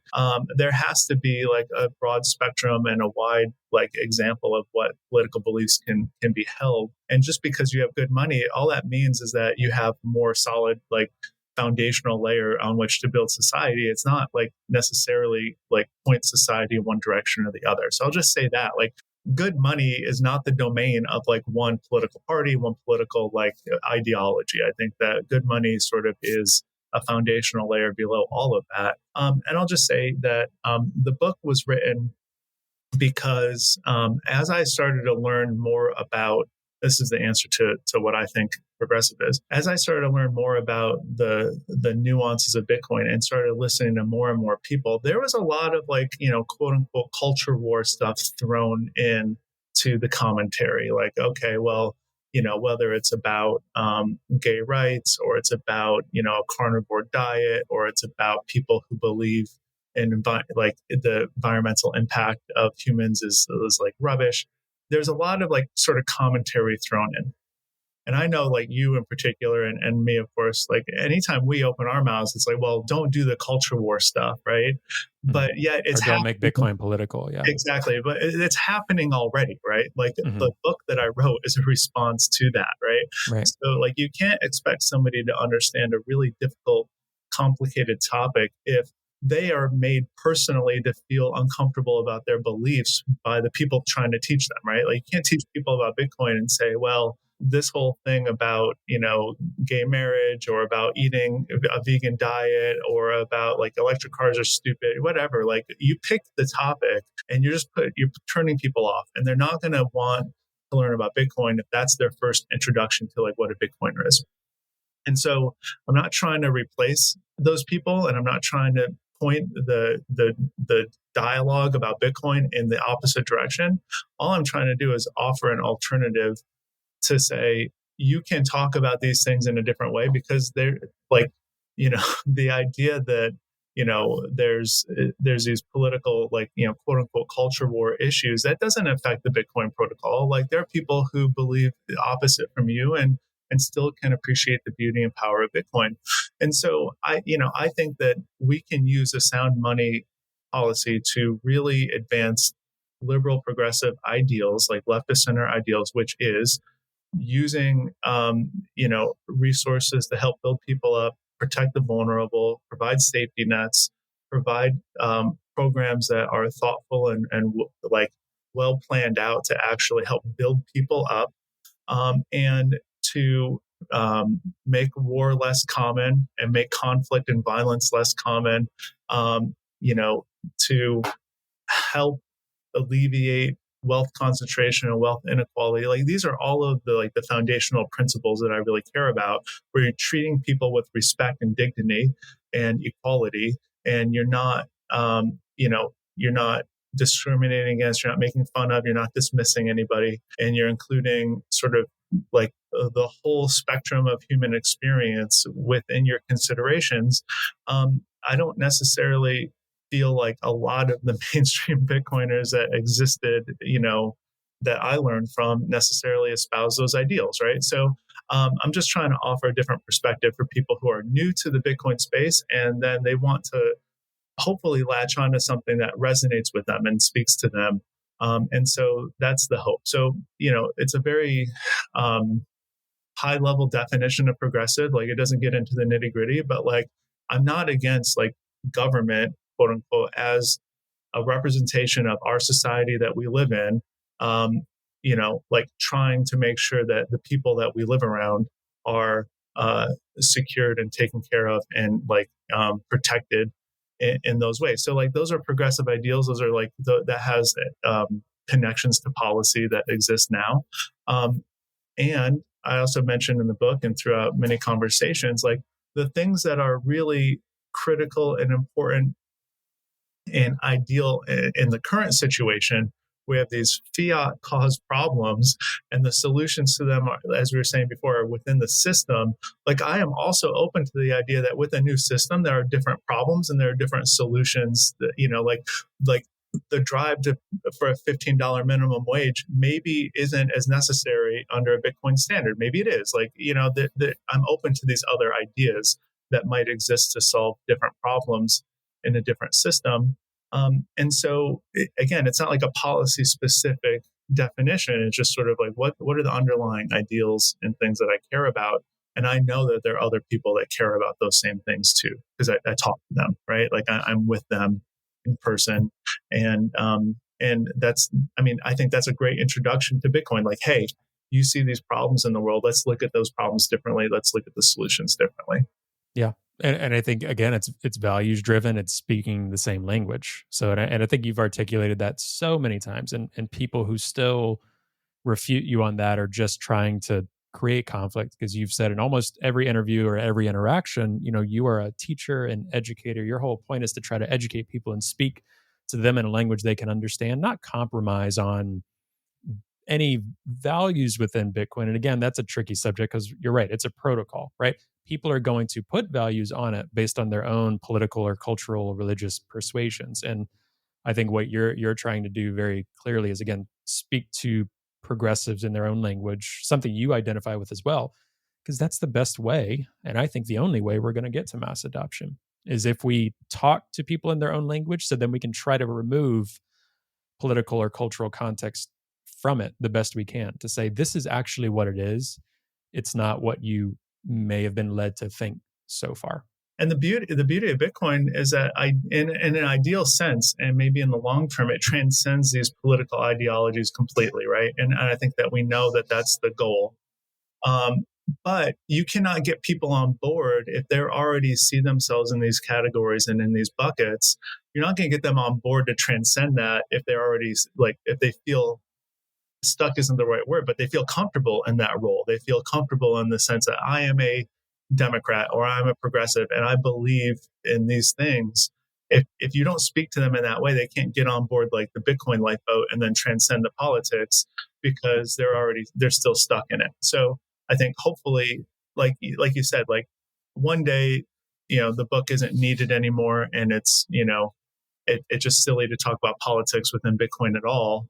There has to be like a broad spectrum and a wide like example of what political beliefs can be held. And just because you have good money, all that means is that you have more solid like foundational layer on which to build society. It's not like necessarily like point society in one direction or the other. So I'll just say that like good money is not the domain of like one political party, one political like ideology. I think that good money sort of is a foundational layer below all of that. And I'll just say that the book was written because as I started to learn more about, this is the answer to what I think progressive is. As I started to learn more about the nuances of Bitcoin and started listening to more and more people, there was a lot of like, quote unquote culture war stuff thrown in to the commentary. Like, okay, well, whether it's about gay rights, or it's about, a carnivore diet, or it's about people who believe and like the environmental impact of humans is like rubbish. There's a lot of like sort of commentary thrown in. And I know like you in particular, and me, of course, like anytime we open our mouths, it's like, well, don't do the culture war stuff, right? Mm-hmm. But yet it's don't make Bitcoin political. Yeah, exactly. But it's happening already, right? Like the book that I wrote is a response to that, right? So like you can't expect somebody to understand a really difficult, complicated topic if they are made personally to feel uncomfortable about their beliefs by the people trying to teach them, right? Like you can't teach people about Bitcoin and say, well, this whole thing about, gay marriage, or about eating a vegan diet, or about like electric cars are stupid, whatever. Like you pick the topic and you're turning people off, and they're not going to want to learn about Bitcoin if that's their first introduction to like what a Bitcoiner is. And so I'm not trying to replace those people, and I'm not trying to point the dialogue about Bitcoin in the opposite direction. All I'm trying to do is offer an alternative to say you can talk about these things in a different way, because they're like, the idea that there's these political, like, quote unquote culture war issues that doesn't affect the Bitcoin protocol. Like, there are people who believe the opposite from you and still can appreciate the beauty and power of Bitcoin. And so I think that we can use a sound money policy to really advance liberal progressive ideals, like leftist center ideals, which is using resources to help build people up, protect the vulnerable, provide safety nets, provide programs that are thoughtful and like well planned out to actually help build people up, and to make war less common and make conflict and violence less common, to help alleviate wealth concentration and wealth inequality. Like, these are all of the foundational principles that I really care about, where you're treating people with respect and dignity and equality, and you're not you're not discriminating against, you're not making fun of, you're not dismissing anybody, and you're including sort of like the whole spectrum of human experience within your considerations. I don't necessarily feel like a lot of the mainstream Bitcoiners that existed, that I learned from, necessarily espouse those ideals, right? So I'm just trying to offer a different perspective for people who are new to the Bitcoin space, and then they want to hopefully latch onto something that resonates with them and speaks to them. And so that's the hope. So, it's a very high level definition of progressive. Like, it doesn't get into the nitty gritty, but like, I'm not against like government, quote unquote, as a representation of our society that we live in, like trying to make sure that the people that we live around are secured and taken care of and like protected in those ways. So like, those are progressive ideals. Those are like that has connections to policy that exist now. And I also mentioned in the book and throughout many conversations, like the things that are really critical and important and ideal in the current situation. We have these fiat caused problems, and the solutions to them are, as we were saying before, are within the system. Like, I am also open to the idea that with a new system, there are different problems and there are different solutions that, like the drive for a $15 minimum wage maybe isn't as necessary under a Bitcoin standard. Maybe it is. Like, I'm open to these other ideas that might exist to solve different problems in a different system. And so, again, it's not like a policy specific definition. It's just sort of like, what are the underlying ideals and things that I care about? And I know that there are other people that care about those same things too, because I talk to them, right? Like, I'm with them in person. And that's, I think that's a great introduction to Bitcoin. Like, hey, you see these problems in the world. Let's look at those problems differently. Let's look at the solutions differently. Yeah. And I think, again, it's values driven. It's speaking the same language. So, and I think you've articulated that so many times, and people who still refute you on that are just trying to create conflict, because you've said in almost every interview or every interaction, you are a teacher and educator. Your whole point is to try to educate people and speak to them in a language they can understand, not compromise on any values within Bitcoin. And again, that's a tricky subject, because you're right, it's a protocol, right? People are going to put values on it based on their own political or cultural or religious persuasions. And I think what you're trying to do very clearly is, again, speak to progressives in their own language, something you identify with as well, because that's the best way. And I think the only way we're going to get to mass adoption is if we talk to people in their own language, so then we can try to remove political or cultural context from it the best we can, to say this is actually what it is. It's not what you may have been led to think so far. And the beauty of Bitcoin is that in an ideal sense, and maybe in the long term, it transcends these political ideologies completely, right? And I think that we know that that's the goal. But you cannot get people on board if they already see themselves in these categories and in these buckets. You're not going to get them on board to transcend that if they're already, like, if they feel stuck isn't the right word, but they feel comfortable in that role. They feel comfortable in the sense that I am a Democrat or I'm a progressive and I believe in these things. If you don't speak to them in that way, they can't get on board like the Bitcoin lifeboat and then transcend the politics because they're still stuck in it. So I think hopefully, like you said, like one day, the book isn't needed anymore, and it's just silly to talk about politics within Bitcoin at all.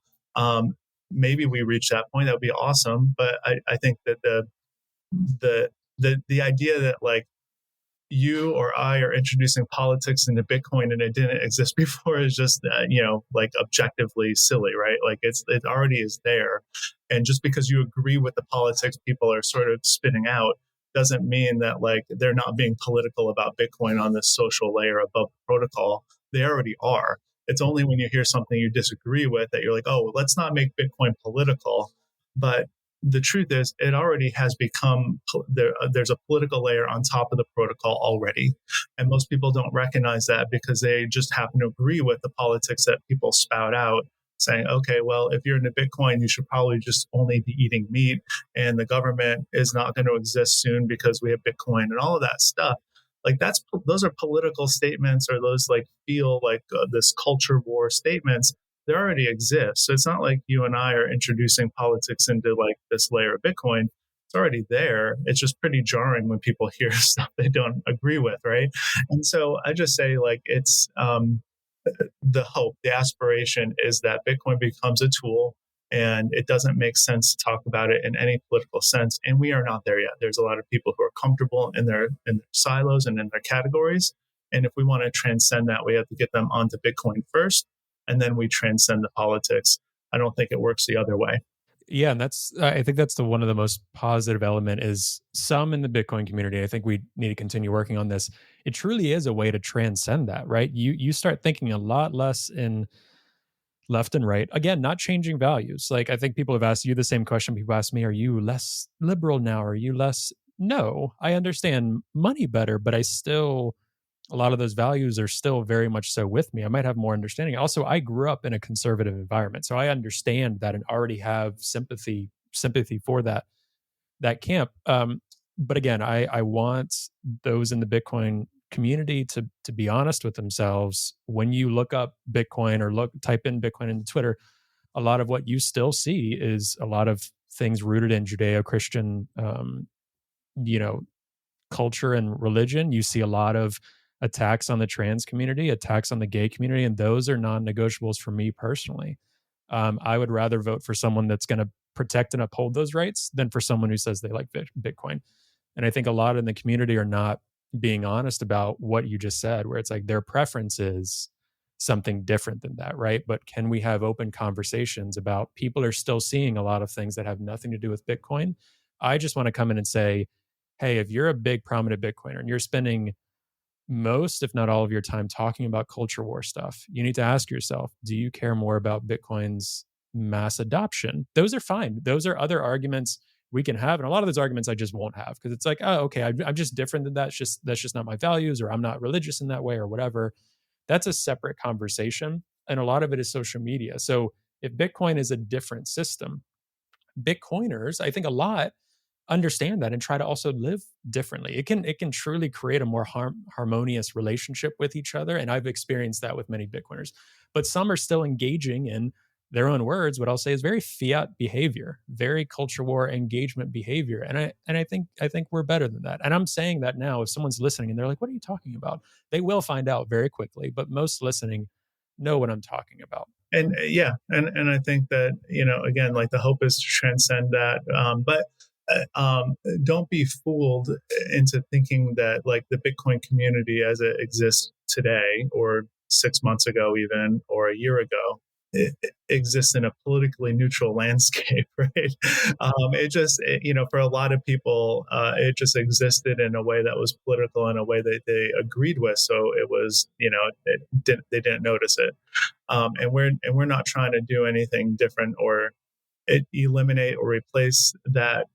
Maybe we reach that point, that would be awesome. But I think that the idea that like you or I are introducing politics into Bitcoin and it didn't exist before is just like objectively silly, right? Like it already is there, and just because you agree with the politics people are sort of spitting out doesn't mean that like they're not being political about Bitcoin on this social layer above the protocol. They already are. It's only when you hear something you disagree with that you're like, oh, let's not make Bitcoin political. But the truth is, it already has become there's a political layer on top of the protocol already. And most people don't recognize that because they just happen to agree with the politics that people spout out, saying, okay, well, if you're into Bitcoin, you should probably just only be eating meat, and the government is not going to exist soon because we have Bitcoin and all of that stuff. Like those are political statements, or those like feel like this culture war statements. They already exist. So it's not like you and I are introducing politics into like this layer of Bitcoin. It's already there. It's just pretty jarring when people hear stuff they don't agree with, right? And so I just say like it's the hope, the aspiration is that Bitcoin becomes a tool, and it doesn't make sense to talk about it in any political sense. And we are not there yet. There's a lot of people who are comfortable in their silos and in their categories. And if we want to transcend that, we have to get them onto Bitcoin first, and then we transcend the politics. I don't think it works the other way. Yeah, and I think that's one of the most positive element is some in the Bitcoin community. I think we need to continue working on this. It truly is a way to transcend that, right? You start thinking a lot less in left and right. Again, not changing values. Like I think people have asked you the same question people ask me, are you less liberal now? Are you less? No, I understand money better, but I still, a lot of those values are still very much so with me. I might have more understanding. Also, I grew up in a conservative environment, so I understand that and already have sympathy for that camp. But again, I want those in the Bitcoin community to be honest with themselves. When you look up Bitcoin or type in Bitcoin into Twitter, a lot of what you still see is a lot of things rooted in Judeo-Christian, culture and religion. You see a lot of attacks on the trans community, attacks on the gay community, and those are non-negotiables for me personally. I would rather vote for someone that's going to protect and uphold those rights than for someone who says they like Bitcoin. And I think a lot in the community are not being honest about what you just said, where it's like their preference is something different than that, right? But can we have open conversations about people are still seeing a lot of things that have nothing to do with Bitcoin? I just want to come in and say, hey, if you're a big prominent Bitcoiner and you're spending most, if not all of your time talking about culture war stuff, you need to ask yourself, do you care more about Bitcoin's mass adoption? Those are fine. Those are other arguments we can have. And a lot of those arguments I just won't have because it's like, oh, okay, I'm just different than that. That's just not my values, or I'm not religious in that way or whatever. That's a separate conversation. And a lot of it is social media. So if Bitcoin is a different system, Bitcoiners, I think a lot understand that and try to also live differently. It can truly create a more harmonious relationship with each other, and I've experienced that with many Bitcoiners. But some are still engaging in their own words. What I'll say is very fiat behavior, very culture war engagement behavior, and I think we're better than that. And I'm saying that now. If someone's listening and they're like, "What are you talking about?" They will find out very quickly. But most listening know what I'm talking about. And yeah, and I think that again, like the hope is to transcend that, but don't be fooled into thinking that like the Bitcoin community as it exists today, or 6 months ago, even, or a year ago, it exists in a politically neutral landscape, right? For a lot of people, it just existed in a way that was political, in a way that they agreed with. So it was, they didn't notice it. And we're not trying to do anything different or eliminate or replace that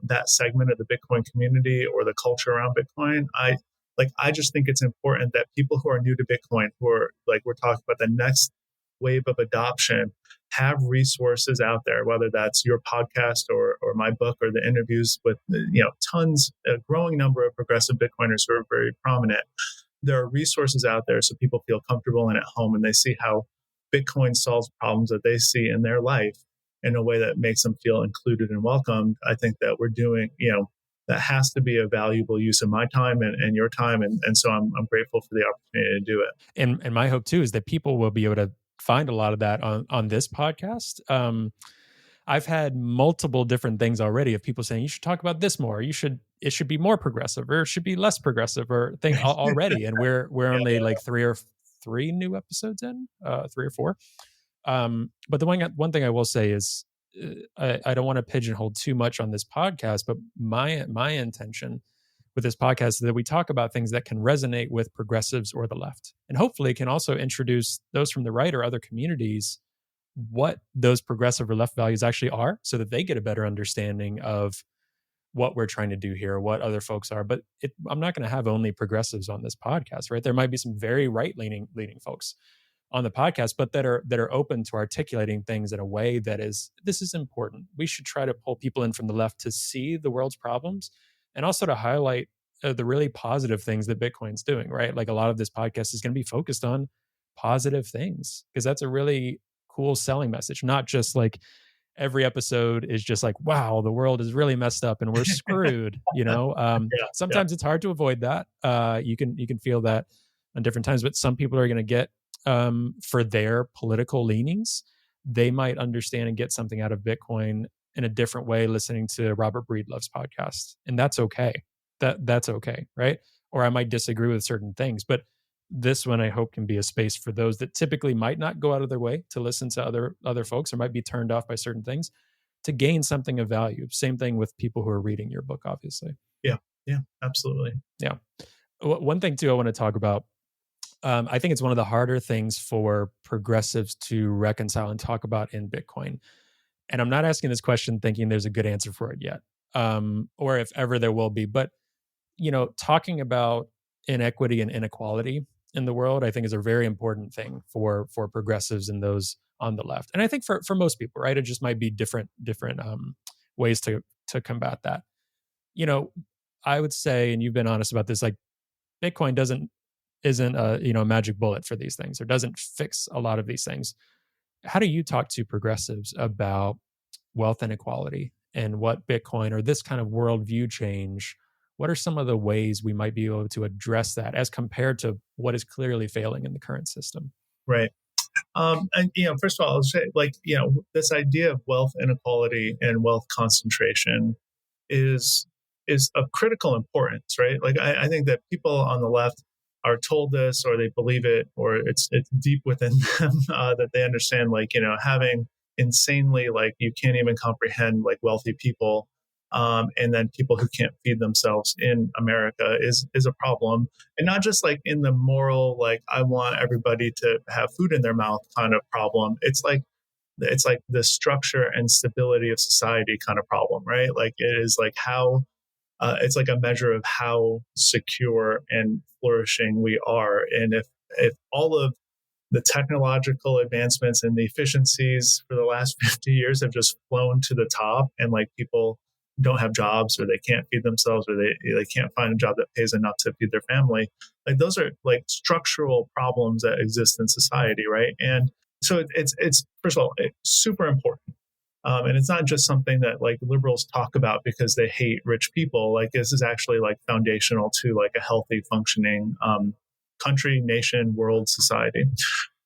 that segment of the Bitcoin community or the culture around Bitcoin. I just think it's important that people who are new to Bitcoin, who are like we're talking about the next wave of adoption, have resources out there, whether that's your podcast or my book or the interviews with, tons, a growing number of progressive Bitcoiners who are very prominent. There are resources out there so people feel comfortable and at home, and they see how Bitcoin solves problems that they see in their life in a way that makes them feel included and welcomed. I think that we're doing, that has to be a valuable use of my time and your time. And so I'm grateful for the opportunity to do it. And my hope too is that people will be able to find a lot of that on this podcast. I've had multiple different things already of people saying you should talk about this more. It should be more progressive, or it should be less progressive, or thing already. And we're only like three new episodes in, 3 or 4. But the one thing I will say is I don't want to pigeonhole too much on this podcast, but my intention with this podcast is that we talk about things that can resonate with progressives or the left, and hopefully can also introduce those from the right or other communities what those progressive or left values actually are, so that they get a better understanding of what we're trying to do here, what other folks are. But I'm not going to have only progressives on this podcast, right? There might be some very right leaning folks on the podcast, but that are open to articulating things in a way that this is important. We should try to pull people in from the left to see the world's problems, and also to highlight the really positive things that Bitcoin's doing, right? Like, a lot of this podcast is going to be focused on positive things, because that's a really cool selling message. Not just like every episode is just like, wow, the world is really messed up and we're screwed. Sometimes it's hard to avoid that. You can feel that on different times, but some people are going to get, for their political leanings, they might understand and get something out of Bitcoin in a different way listening to Robert Breedlove's podcast. And that's okay. That's okay, right? Or I might disagree with certain things, but this one I hope can be a space for those that typically might not go out of their way to listen to other folks, or might be turned off by certain things, to gain something of value. Same thing with people who are reading your book, obviously. Yeah, absolutely. Yeah. One thing too I want to talk about, I think it's one of the harder things for progressives to reconcile and talk about in Bitcoin. And I'm not asking this question thinking there's a good answer for it yet, or if ever there will be. But, talking about inequity and inequality in the world, I think, is a very important thing for progressives and those on the left. And I think for most people, right, it just might be different ways to combat that. I would say, and you've been honest about this, like, Bitcoin isn't a magic bullet for these things, or doesn't fix a lot of these things. How do you talk to progressives about wealth inequality and what Bitcoin, or this kind of worldview change, what are some of the ways we might be able to address that as compared to what is clearly failing in the current system? Right. And first of all, I'll say, this idea of wealth inequality and wealth concentration is of critical importance, right? Like, I think that people on the left are told this, or they believe it, or it's deep within them, that they understand, having insanely, you can't even comprehend, wealthy people, and then people who can't feed themselves in America is a problem. And not just in the moral, I want everybody to have food in their mouth kind of problem. It's like the structure and stability of society kind of problem, right? It is how it's like a measure of how secure and flourishing we are. And if all of the technological advancements and the efficiencies for the last 50 years have just flown to the top, and people don't have jobs, or they can't feed themselves, or they can't find a job that pays enough to feed their family, those are structural problems that exist in society, right? And so it's first of all, it's super important. And it's not just something that liberals talk about because they hate rich people. This is actually foundational to a healthy, functioning country, nation, world, society.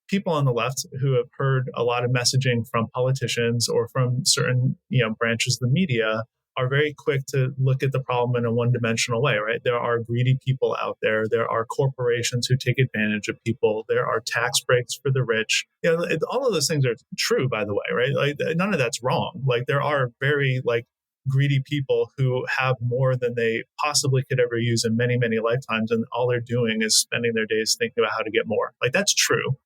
People on the left who have heard a lot of messaging from politicians or from certain branches of the media are very quick to look at the problem in a one-dimensional way, right? There are greedy people out there. There are corporations who take advantage of people. There are tax breaks for the rich. All of those things are true, by the way, right? None of that's wrong. There are very greedy people who have more than they possibly could ever use in many, many lifetimes, and all they're doing is spending their days thinking about how to get more. That's true.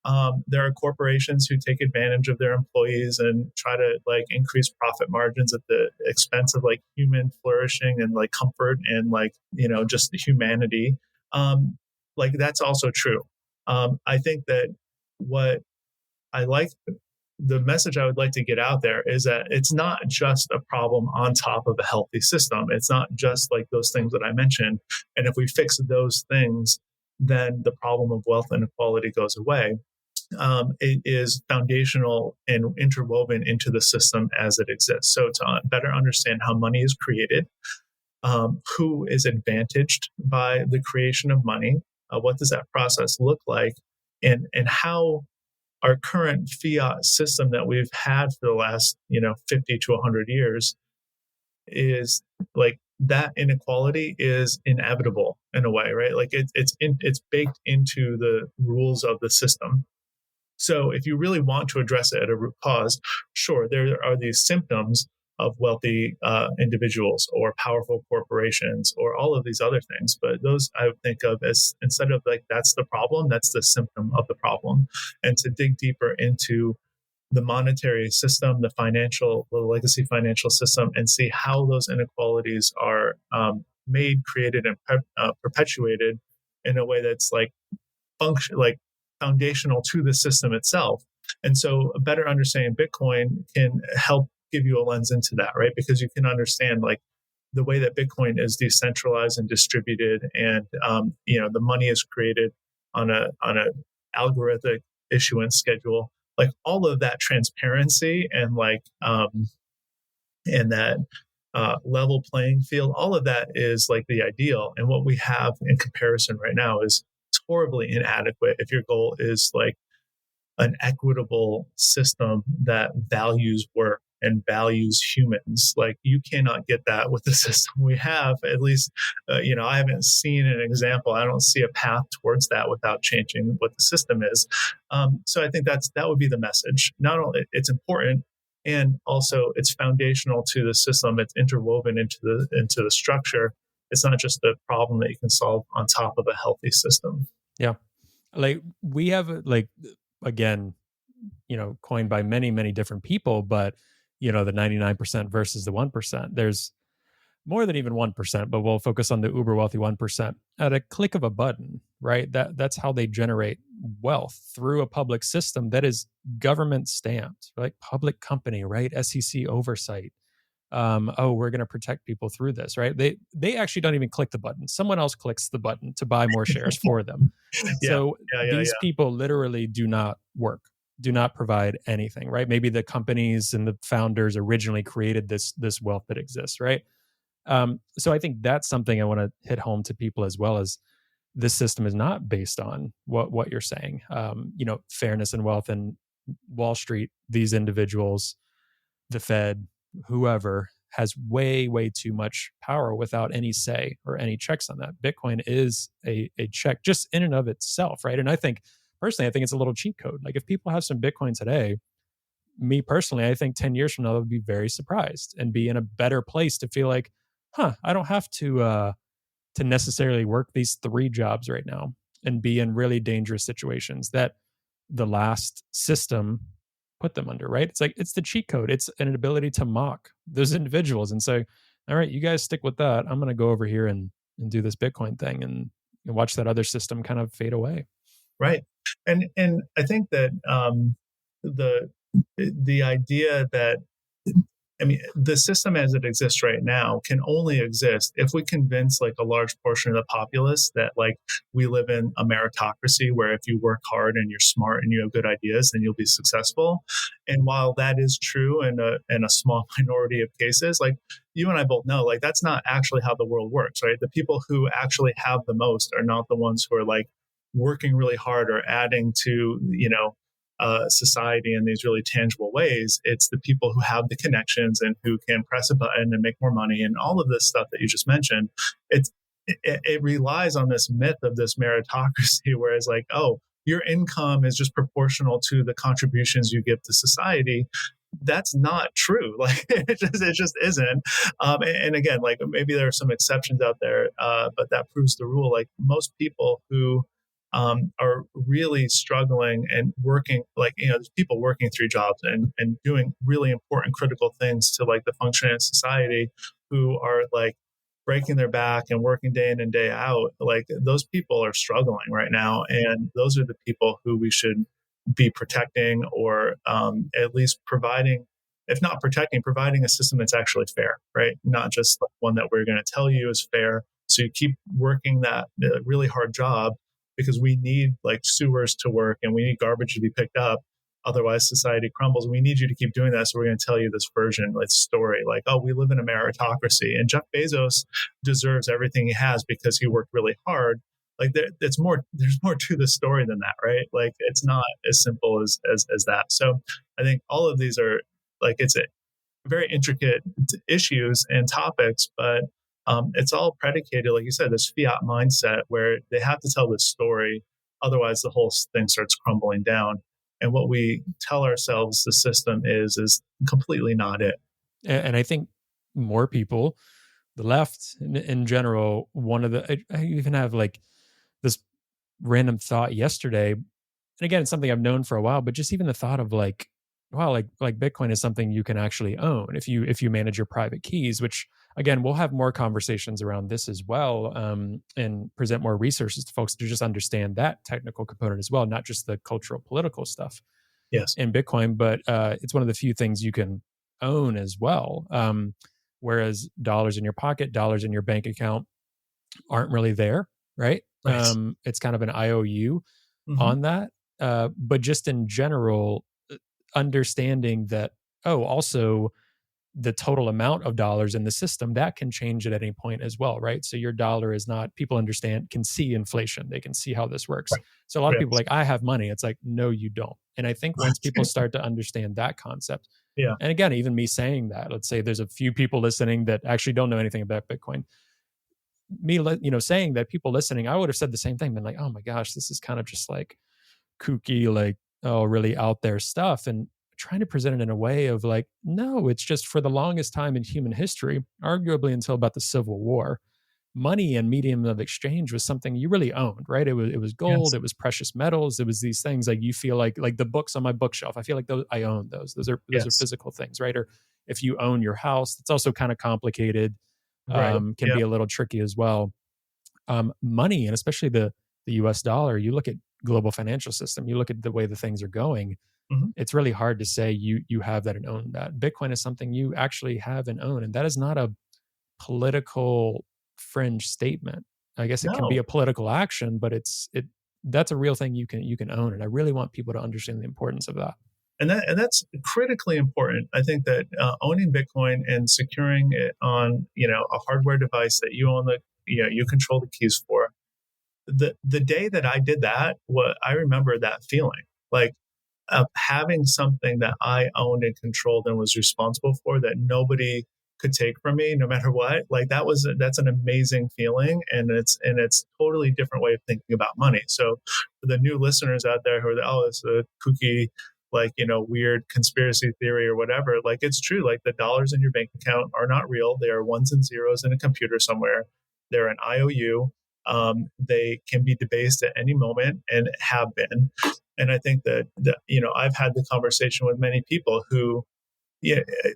There are corporations who take advantage of their employees and try to increase profit margins at the expense of human flourishing and comfort and just humanity. That's also true. I think that what I like the message I would like to get out there is that it's not just a problem on top of a healthy system. It's not just like those things that I mentioned. And if we fix those things, then the problem of wealth inequality goes away. It is foundational and interwoven into the system as it exists. So to better understand how money is created, who is advantaged by the creation of money, what does that process look like, and how our current fiat system that we've had for the last 50 to 100 years is like that inequality is inevitable in a way, right? Like it's baked into the rules of the system. So if you really want to address it at a root cause, sure, there are these symptoms of wealthy individuals or powerful corporations or all of these other things. But those I would think of as, instead of like that's the problem, that's the symptom of the problem. And to dig deeper into the monetary system, the legacy financial system, and see how those inequalities are made, created, and perpetuated in a way that's like foundational to the system itself. And so a better understanding Bitcoin can help give you a lens into that, right? Because you can understand like the way that Bitcoin is decentralized and distributed, and the money is created on a algorithmic issuance schedule. Like all of that transparency and and that level playing field, all of that is like the ideal. And what we have in comparison right now is horribly inadequate if your goal is like an equitable system that values work and values humans. Like you cannot get that with the system we have. At least, I haven't seen an example. I don't see a path towards that without changing what the system is. So I think that would be the message. Not only it's important, and also it's foundational to the system. It's interwoven into the structure. It's not just a problem that you can solve on top of a healthy system. Yeah. Like we have again, coined by many, many different people, but the 99% versus the 1%. There's more than even 1%, but we'll focus on the uber wealthy 1%. At a click of a button, right? That's how they generate wealth, through a public system that is government stamped, like public company, right? SEC oversight. We're going to protect people through this, right? They actually don't even click the button. Someone else clicks the button to buy more shares for them. So these people literally do not work, do not provide anything, right? Maybe the companies and the founders originally created this wealth that exists, right? So I think that's something I want to hit home to people as well, as this system is not based on what you're saying. Fairness and wealth, and Wall Street, these individuals, the Fed, whoever, has way, way too much power without any say or any checks on that. Bitcoin is a check just in and of itself, right? And I think it's a little cheat code. Like if people have some Bitcoin today, me personally, I think 10 years from now, they'll be very surprised and be in a better place to feel like, I don't have to necessarily work these 3 jobs right now and be in really dangerous situations that the last system put them under, right? It's like, it's the cheat code. It's an ability to mock those individuals and say, all right, you guys stick with that. I'm going to go over here and do this Bitcoin thing and watch that other system kind of fade away. Right. And I think that the idea that, the system as it exists right now can only exist if we convince like a large portion of the populace that like we live in a meritocracy where if you work hard and you're smart and you have good ideas, then you'll be successful. And while that is true in a small minority of cases, like you and I both know, like that's not actually how the world works, right? The people who actually have the most are not the ones who are like working really hard or adding to, society in these really tangible ways. It's the people who have the connections and who can press a button and make more money and all of this stuff that you just mentioned. It relies on this myth of this meritocracy, whereas like, oh, your income is just proportional to the contributions you give to society. That's not true. Like it just isn't. And again, like maybe there are some exceptions out there, but that proves the rule. Like most people who are really struggling and working, like, there's people working 3 jobs and doing really important, critical things to like the functioning of society, who are like breaking their back and working day in and day out. Like those people are struggling right now. And those are the people who we should be protecting, or at least providing, if not protecting, providing a system that's actually fair, right? Not just one that we're going to tell you is fair. So you keep working that really hard job because we need like sewers to work and we need garbage to be picked up. Otherwise, society crumbles. We need you to keep doing that. So we're going to tell you this version, this story, like, oh, we live in a meritocracy, and Jeff Bezos deserves everything he has because he worked really hard. Like there's more to the story than that, right? Like it's not as simple as that. So I think all of these are like, it's a very intricate issues and topics, but it's all predicated, like you said, this fiat mindset where they have to tell this story. Otherwise, the whole thing starts crumbling down. And what we tell ourselves the system is completely not it. And I think more people, the left in general, I even have like this random thought yesterday. And again, it's something I've known for a while, but just even the thought of like, wow, like Bitcoin is something you can actually own if you manage your private keys, which again, we'll have more conversations around this as well, and present more resources to folks to just understand that technical component as well, not just the cultural political stuff Yes. in Bitcoin, but it's one of the few things you can own as well. Whereas dollars in your pocket, dollars in your bank account aren't really there, right? Right. It's kind of an IOU Mm-hmm. on that. But just in general, understanding that, also the total amount of dollars in the system, that can change at any point as well, right? So your dollar is not, people can see inflation. They can see how this works. Right. So a lot of Yes. people are like, I have money. It's like, no, you don't. And I think once people start to understand that concept, Yeah. and again, even me saying that, let's say there's a few people listening that actually don't know anything about Bitcoin. Me, saying that, people listening, I would have said the same thing, been like, oh my gosh, this is kind of just like kooky, like, oh, really out there stuff. And trying to present it in a way of like, no, it's just for the longest time in human history, arguably until about the Civil War, money and medium of exchange was something you really owned, right? It was gold, Yes. it was precious metals, it was these things like you feel like the books on my bookshelf. I feel like those, I own those. Those are Yes. physical things, right? Or if you own your house, it's also kind of complicated, Right. can Yeah. be a little tricky as well. Money, and especially the US dollar, you look at global financial system, you look at the way the things are going, Mm-hmm. it's really hard to say you have that and own that. Bitcoin is something you actually have and own, and that is not a political fringe statement. I guess it can be No. a political action, but that's a real thing you can own, and I really want people to understand the importance of that. And that's critically important. I think that owning Bitcoin and securing it on a hardware device that you own you control the keys for. The day that I did that, I remember that feeling, like of having something that I owned and controlled and was responsible for, that nobody could take from me no matter what. Like that's an amazing feeling, and it's totally different way of thinking about money. So for the new listeners out there who are oh, it's a kooky, like weird conspiracy theory or whatever, like it's true. Like the dollars in your bank account are not real. They are ones and zeros in a computer somewhere. They're an IOU. They can be debased at any moment and have been. And I think that I've had the conversation with many people who,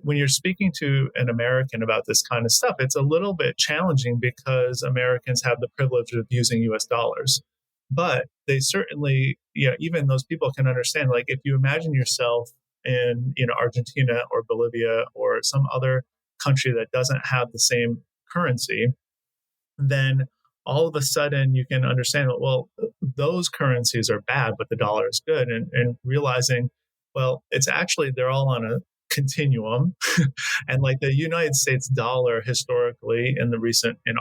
when you're speaking to an American about this kind of stuff, it's a little bit challenging because Americans have the privilege of using US dollars. But they certainly, even those people can understand, like if you imagine yourself in, Argentina or Bolivia or some other country that doesn't have the same currency, then all of a sudden you can understand, well, those currencies are bad, but the dollar is good. And realizing, well, it's actually, they're all on a continuum. And like the United States dollar historically in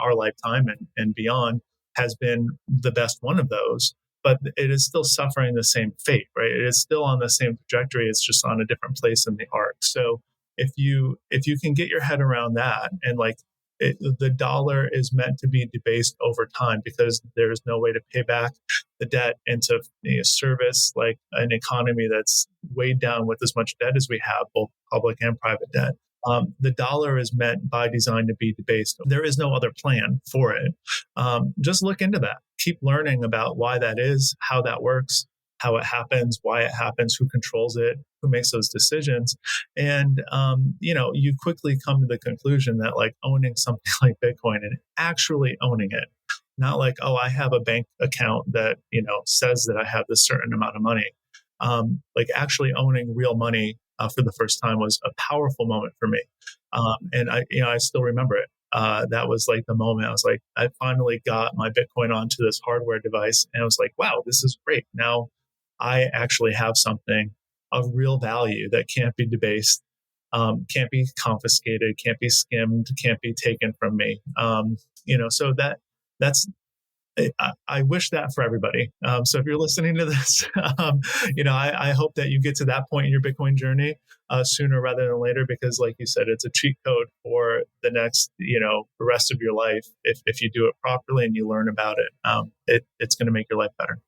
our lifetime and beyond has been the best one of those, but it is still suffering the same fate, right? It is still on the same trajectory. It's just on a different place in the arc. So if you can get your head around that, and like, the dollar is meant to be debased over time because there is no way to pay back the debt and to service like an economy that's weighed down with as much debt as we have, both public and private debt. The dollar is meant by design to be debased. There is no other plan for it. Just look into that. Keep learning about why that is, how that works, how it happens, why it happens, who controls it, who makes those decisions. And, you quickly come to the conclusion that like owning something like Bitcoin and actually owning it, not like, oh, I have a bank account that, says that I have this certain amount of money. like actually owning real money for the first time was a powerful moment for me. And I still remember it. That was like the moment I was like, I finally got my Bitcoin onto this hardware device, and I was like, wow, this is great. Now I actually have something of real value that can't be debased, can't be confiscated, can't be skimmed, can't be taken from me. So that's I wish that for everybody. So if you're listening to this, I hope that you get to that point in your Bitcoin journey sooner rather than later, because like you said, it's a cheat code for the next, the rest of your life. If you do it properly and you learn about it, it's going to make your life better.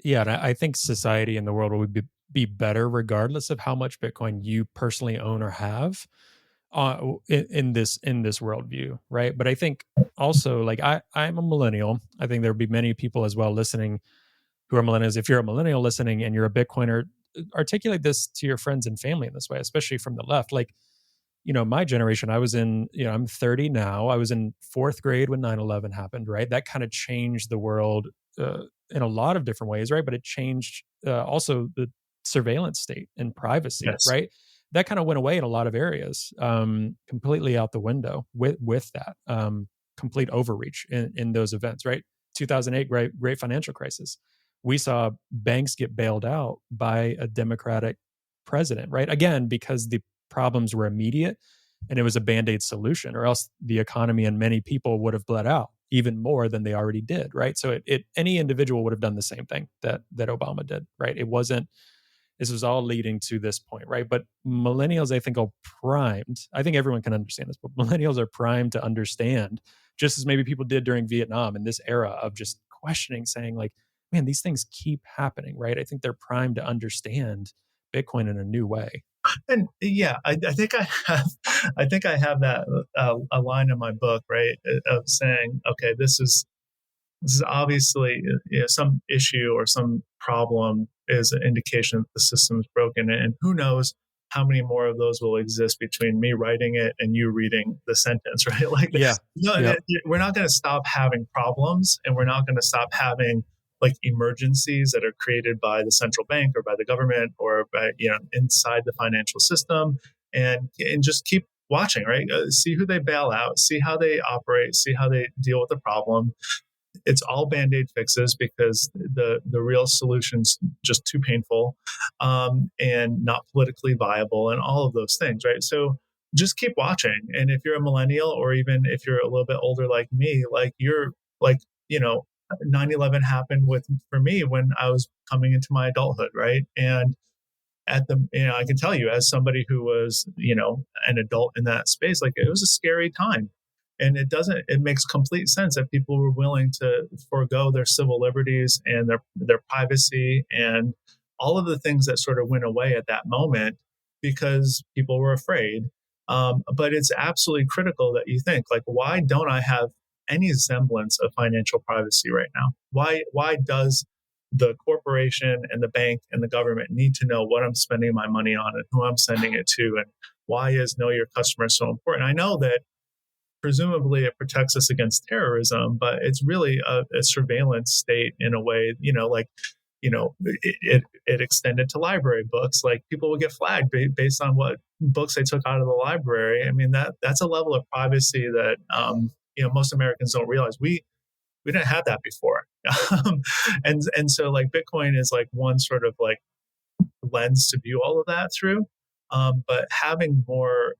Yeah, and I think society and the world will be better regardless of how much Bitcoin you personally own or have in this worldview, right? But I think also, like, I'm a millennial. I think there'll be many people as well listening who are millennials. If you're a millennial listening and you're a Bitcoiner, articulate this to your friends and family in this way, especially from the left. Like, my generation, I was in, I'm 30 now. I was in fourth grade when 9/11 happened, right? That kind of changed the world in a lot of different ways, right? But it changed also the surveillance state and privacy, Yes. right? That kind of went away in a lot of areas, completely out the window with that complete overreach in those events, right? 2008, great financial crisis. We saw banks get bailed out by a Democratic president, right? Again, because the problems were immediate and it was a band-aid solution, or else the economy and many people would have bled out even more than they already did, right? So any individual would have done the same thing that Obama did, right? This was all leading to this point, right? But millennials, I think, are primed. I think everyone can understand this, but millennials are primed to understand, just as maybe people did during Vietnam, in this era of just questioning, saying like, man, these things keep happening, right? I think they're primed to understand Bitcoin in a new way. And yeah, I think I have that a line in my book, right, of saying, okay, this is obviously some issue or some problem is an indication that the system is broken, and who knows how many more of those will exist between me writing it and you reading the sentence, right? Like, yeah, we're not going to stop having problems, and we're not going to stop having like emergencies that are created by the central bank or by the government or by inside the financial system, and just keep watching, right? See who they bail out, see how they operate, see how they deal with the problem. It's all band-aid fixes because the real solution's just too painful and not politically viable and all of those things, right? So just keep watching. And if you're a millennial, or even if you're a little bit older like me, like you're like, 9/11 happened for me when I was coming into my adulthood, right? And I can tell you, as somebody who was, an adult in that space, like it was a scary time. And it makes complete sense that people were willing to forego their civil liberties and their privacy and all of the things that sort of went away at that moment because people were afraid. But it's absolutely critical that you think, like, why don't I have any semblance of financial privacy right now? Why does the corporation and the bank and the government need to know what I'm spending my money on and who I'm sending it to? And why is know your customer so important? I know that presumably it protects us against terrorism, but it's really a surveillance state in a way, it extended to library books. Like, people would get flagged based on what books they took out of the library. I mean, that's a level of privacy that, most Americans don't realize. We didn't have that before. And so like Bitcoin is like one sort of like lens to view all of that through. But having more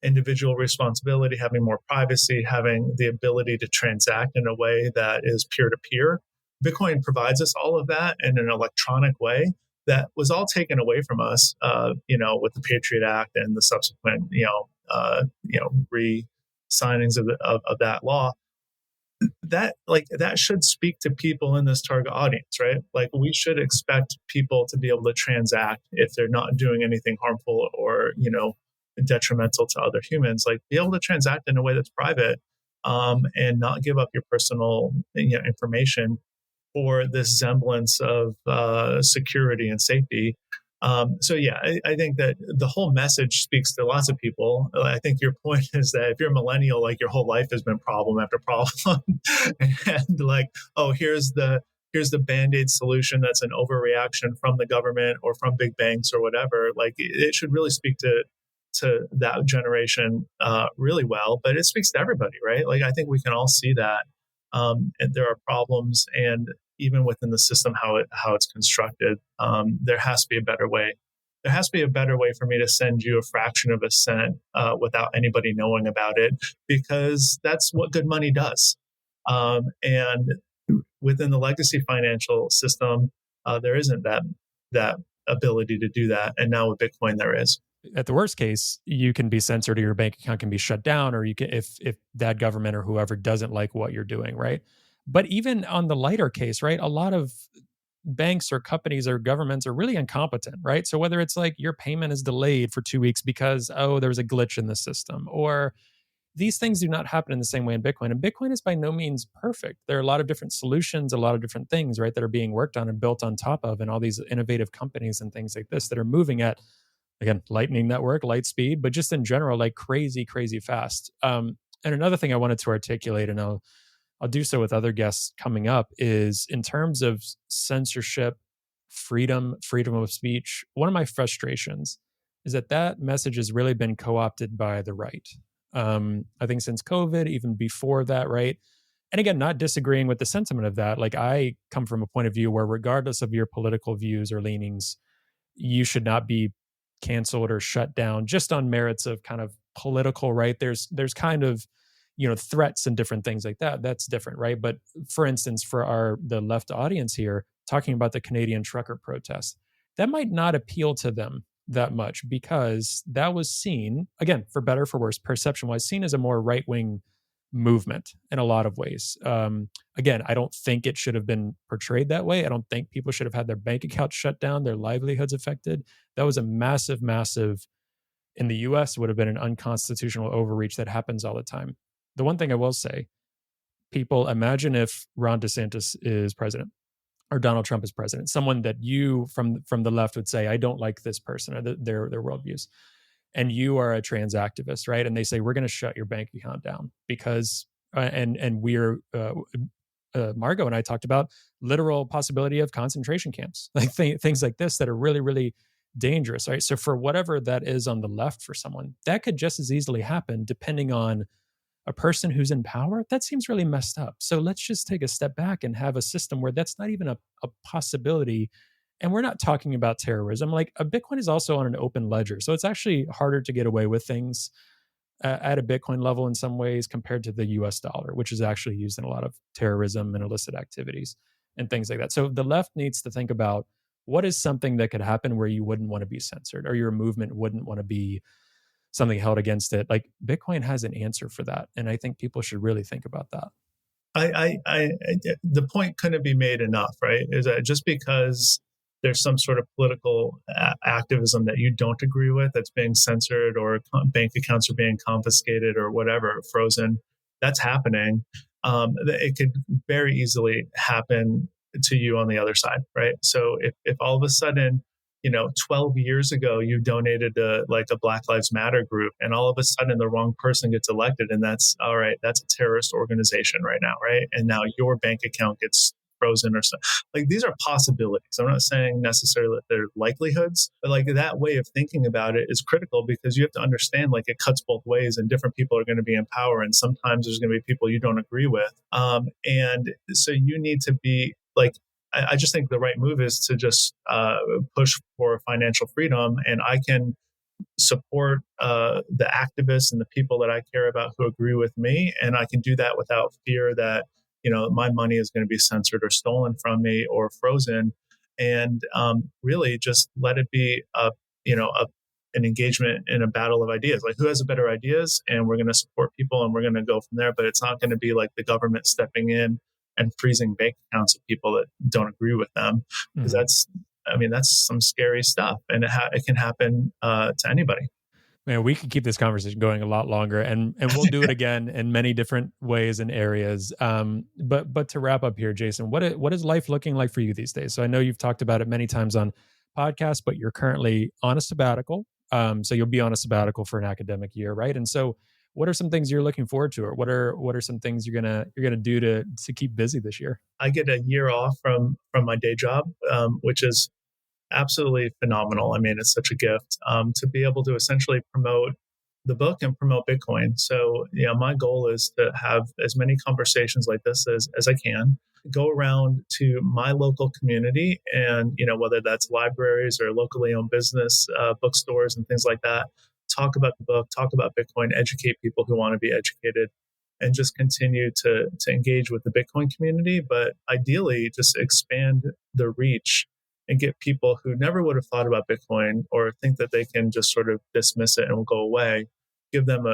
individual responsibility, having more privacy, having the ability to transact in a way that is peer-to-peer. Bitcoin provides us all of that in an electronic way that was all taken away from us, with the Patriot Act and the subsequent, re-signings of that law. That should speak to people in this target audience, right? Like, we should expect people to be able to transact if they're not doing anything harmful or, detrimental to other humans, like be able to transact in a way that's private, and not give up your personal information for this semblance of security and safety. So yeah, I think that the whole message speaks to lots of people. I think your point is that if you're a millennial, like your whole life has been problem after problem, and like, oh, here's the here's the band-aid solution that's an overreaction from the government or from big banks or whatever. Like it should really speak to that generation really well, but it speaks to everybody, right? Like I think we can all see that, and there are problems, and even within the system, how it's constructed, there has to be a better way. There has to be a better way for me to send you a fraction of a cent without anybody knowing about it, because that's what good money does. And within the legacy financial system, there isn't that ability to do that. And now with Bitcoin, there is. At the worst case, you can be censored, or your bank account can be shut down, or you can, if that government or whoever doesn't like what you're doing, right? But even on the lighter case, right, a lot of banks or companies or governments are really incompetent, right? So whether it's like your payment is delayed for 2 weeks because, oh, there's a glitch in the system, or these things do not happen in the same way in Bitcoin. And Bitcoin is by no means perfect. There are a lot of different solutions, a lot of different things, right, that are being worked on and built on top of, and all these innovative companies and things like this that are moving at, again, lightning network, light speed, but just in general, like crazy, crazy fast. And another thing I wanted to articulate, and I'll do so with other guests coming up, is in terms of censorship, freedom of speech. One of my frustrations is that message has really been co-opted by the right. I think since COVID, even before that, right? And again, not disagreeing with the sentiment of that. Like I come from a point of view where regardless of your political views or leanings, you should not be canceled or shut down just on merits of kind of political, right? There's kind of, threats and different things like that. That's different, right? But for instance, for the left audience here, talking about the Canadian trucker protest, that might not appeal to them that much, because that was seen, again, for better, for worse, perception wise, seen as a more right wing movement in a lot of ways. Again, I don't think it should have been portrayed that way. I don't think people should have had their bank accounts shut down, their livelihoods affected. That was a massive, massive, in the US, would have been an unconstitutional overreach that happens all the time. The one thing I will say, people, imagine if Ron DeSantis is president or Donald Trump is president, someone that you from the left would say, I don't like this person or their worldviews. And you are a trans activist, right? And they say, we're going to shut your bank account down because, and we're, Margot and I talked about literal possibility of concentration camps, like things like this that are really, really dangerous, right? So for whatever that is on the left for someone, that could just as easily happen depending on a person who's in power. That seems really messed up. So let's just take a step back and have a system where that's not even a possibility. And we're not talking about terrorism. Like a Bitcoin is also on an open ledger. So it's actually harder to get away with things at a Bitcoin level in some ways compared to the US dollar, which is actually used in a lot of terrorism and illicit activities and things like that. So the left needs to think about what is something that could happen where you wouldn't want to be censored or your movement wouldn't want to be something held against it. Like Bitcoin has an answer for that. And I think people should really think about that. The point couldn't be made enough, right? Is that just because there's some sort of political activism that you don't agree with that's being censored, or bank accounts are being confiscated or whatever, frozen, that's happening. It could very easily happen to you on the other side, right? So if all of a sudden, 12 years ago, you donated to like a Black Lives Matter group, and all of a sudden the wrong person gets elected, and that's all right. That's a terrorist organization right now, right? And now your bank account gets frozen or something. Like these are possibilities. I'm not saying necessarily that they're likelihoods, but like that way of thinking about it is critical, because you have to understand like it cuts both ways, and different people are going to be in power, and sometimes there's going to be people you don't agree with. And so you need to be like, I just think the right move is to just push for financial freedom, and I can support the activists and the people that I care about who agree with me, and I can do that without fear that my money is going to be censored or stolen from me or frozen, and really just let it be an engagement in a battle of ideas. Like who has the better ideas, and we're going to support people, and we're going to go from there. But it's not going to be like the government stepping in and freezing bank accounts of people that don't agree with them, because that's some scary stuff, and it can happen to anybody. Man, we could keep this conversation going a lot longer, and we'll do it again in many different ways and areas. But to wrap up here, Jason, what is life looking like for you these days? So I know you've talked about it many times on podcasts, but you're currently on a sabbatical. So you'll be on a sabbatical for an academic year, right? And so what are some things you're looking forward to, or what are some things you're gonna do to keep busy this year? I get a year off from my day job, which is absolutely phenomenal. I mean, it's such a gift to be able to essentially promote the book and promote Bitcoin. So, my goal is to have as many conversations like this as I can, go around to my local community and, whether that's libraries or locally owned business, bookstores and things like that, talk about the book, talk about Bitcoin, educate people who want to be educated, and just continue to engage with the Bitcoin community. But ideally, just expand the reach and get people who never would have thought about Bitcoin or think that they can just sort of dismiss it and will go away, give them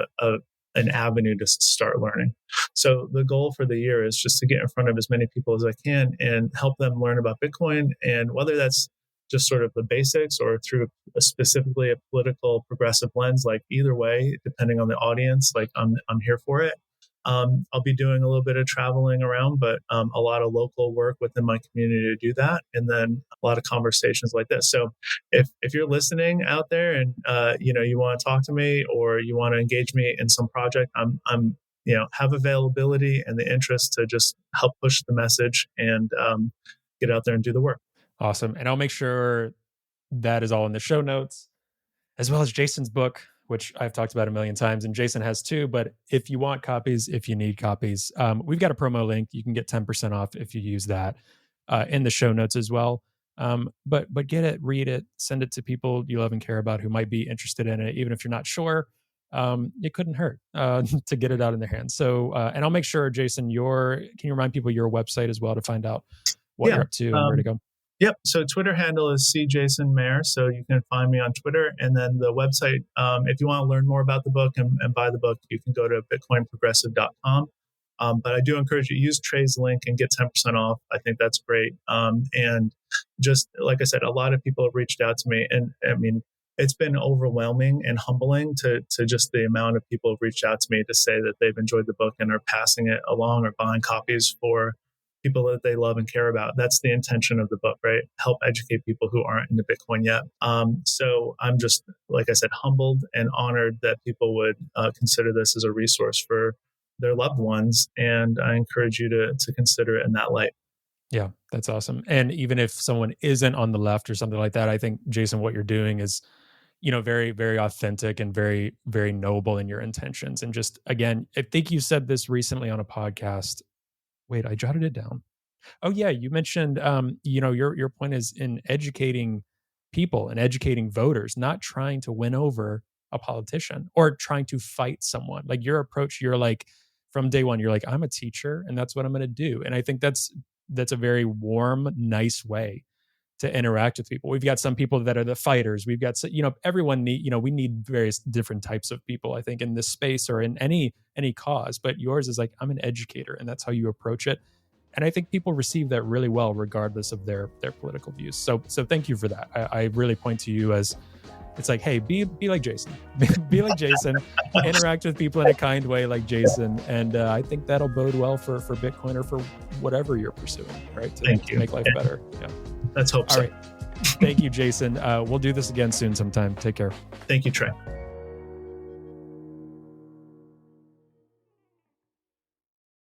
an avenue to start learning. So the goal for the year is just to get in front of as many people as I can and help them learn about Bitcoin. And whether that's just sort of the basics or through specifically a political progressive lens, like either way, depending on the audience, like I'm here for it. I'll be doing a little bit of traveling around, but a lot of local work within my community to do that, and then a lot of conversations like this. So, if you're listening out there and you want to talk to me or you want to engage me in some project, I'm have availability and the interest to just help push the message and get out there and do the work. Awesome, and I'll make sure that is all in the show notes, as well as Jason's book, which I've talked about a million times, and Jason has too. But if you want copies, if you need copies, we've got a promo link. You can get 10% off if you use that in the show notes as well. But get it, read it, send it to people you love and care about who might be interested in it, even if you're not sure. It couldn't hurt to get it out in their hands. So, and I'll make sure, Jason, can you remind people your website as well to find out what you're up to and where to go? Yep. So Twitter handle is Jason Maier. So you can find me on Twitter. And then the website, if you want to learn more about the book and buy the book, you can go to bitcoinprogressive.com. But I do encourage you to use Trey's link and get 10% off. I think that's great. And just like I said, a lot of people have reached out to me. And I mean, it's been overwhelming and humbling to just the amount of people who've reached out to me to say that they've enjoyed the book and are passing it along or buying copies for people that they love and care about. That's the intention of the book, right? Help educate people who aren't into Bitcoin yet. So I'm just, like I said, humbled and honored that people would consider this as a resource for their loved ones. And I encourage you to consider it in that light. Yeah, that's awesome. And even if someone isn't on the left or something like that, I think, Jason, what you're doing is, very, very authentic and very, very noble in your intentions. And just, again, I think you said this recently on a podcast. Wait, I jotted it down. Oh yeah, you mentioned, your point is in educating people and educating voters, not trying to win over a politician or trying to fight someone. Like your approach, you're like, from day one, you're like, I'm a teacher and that's what I'm going to do. And I think that's a very warm, nice way to interact with people. We've got some people that are the fighters. We've got, everyone we need various different types of people, I think, in this space or in any cause. But yours is like, I'm an educator, and that's how you approach it. And I think people receive that really well, regardless of their political views. So thank you for that. I really point to you as, it's like, hey, be like Jason, be like Jason, interact with people in a kind way like Jason. And I think that'll bode well for Bitcoin or for whatever you're pursuing, right? To make life better. Yeah. Let's hope so. All right. Thank you, Jason. We'll do this again soon sometime. Take care. Thank you, Trey.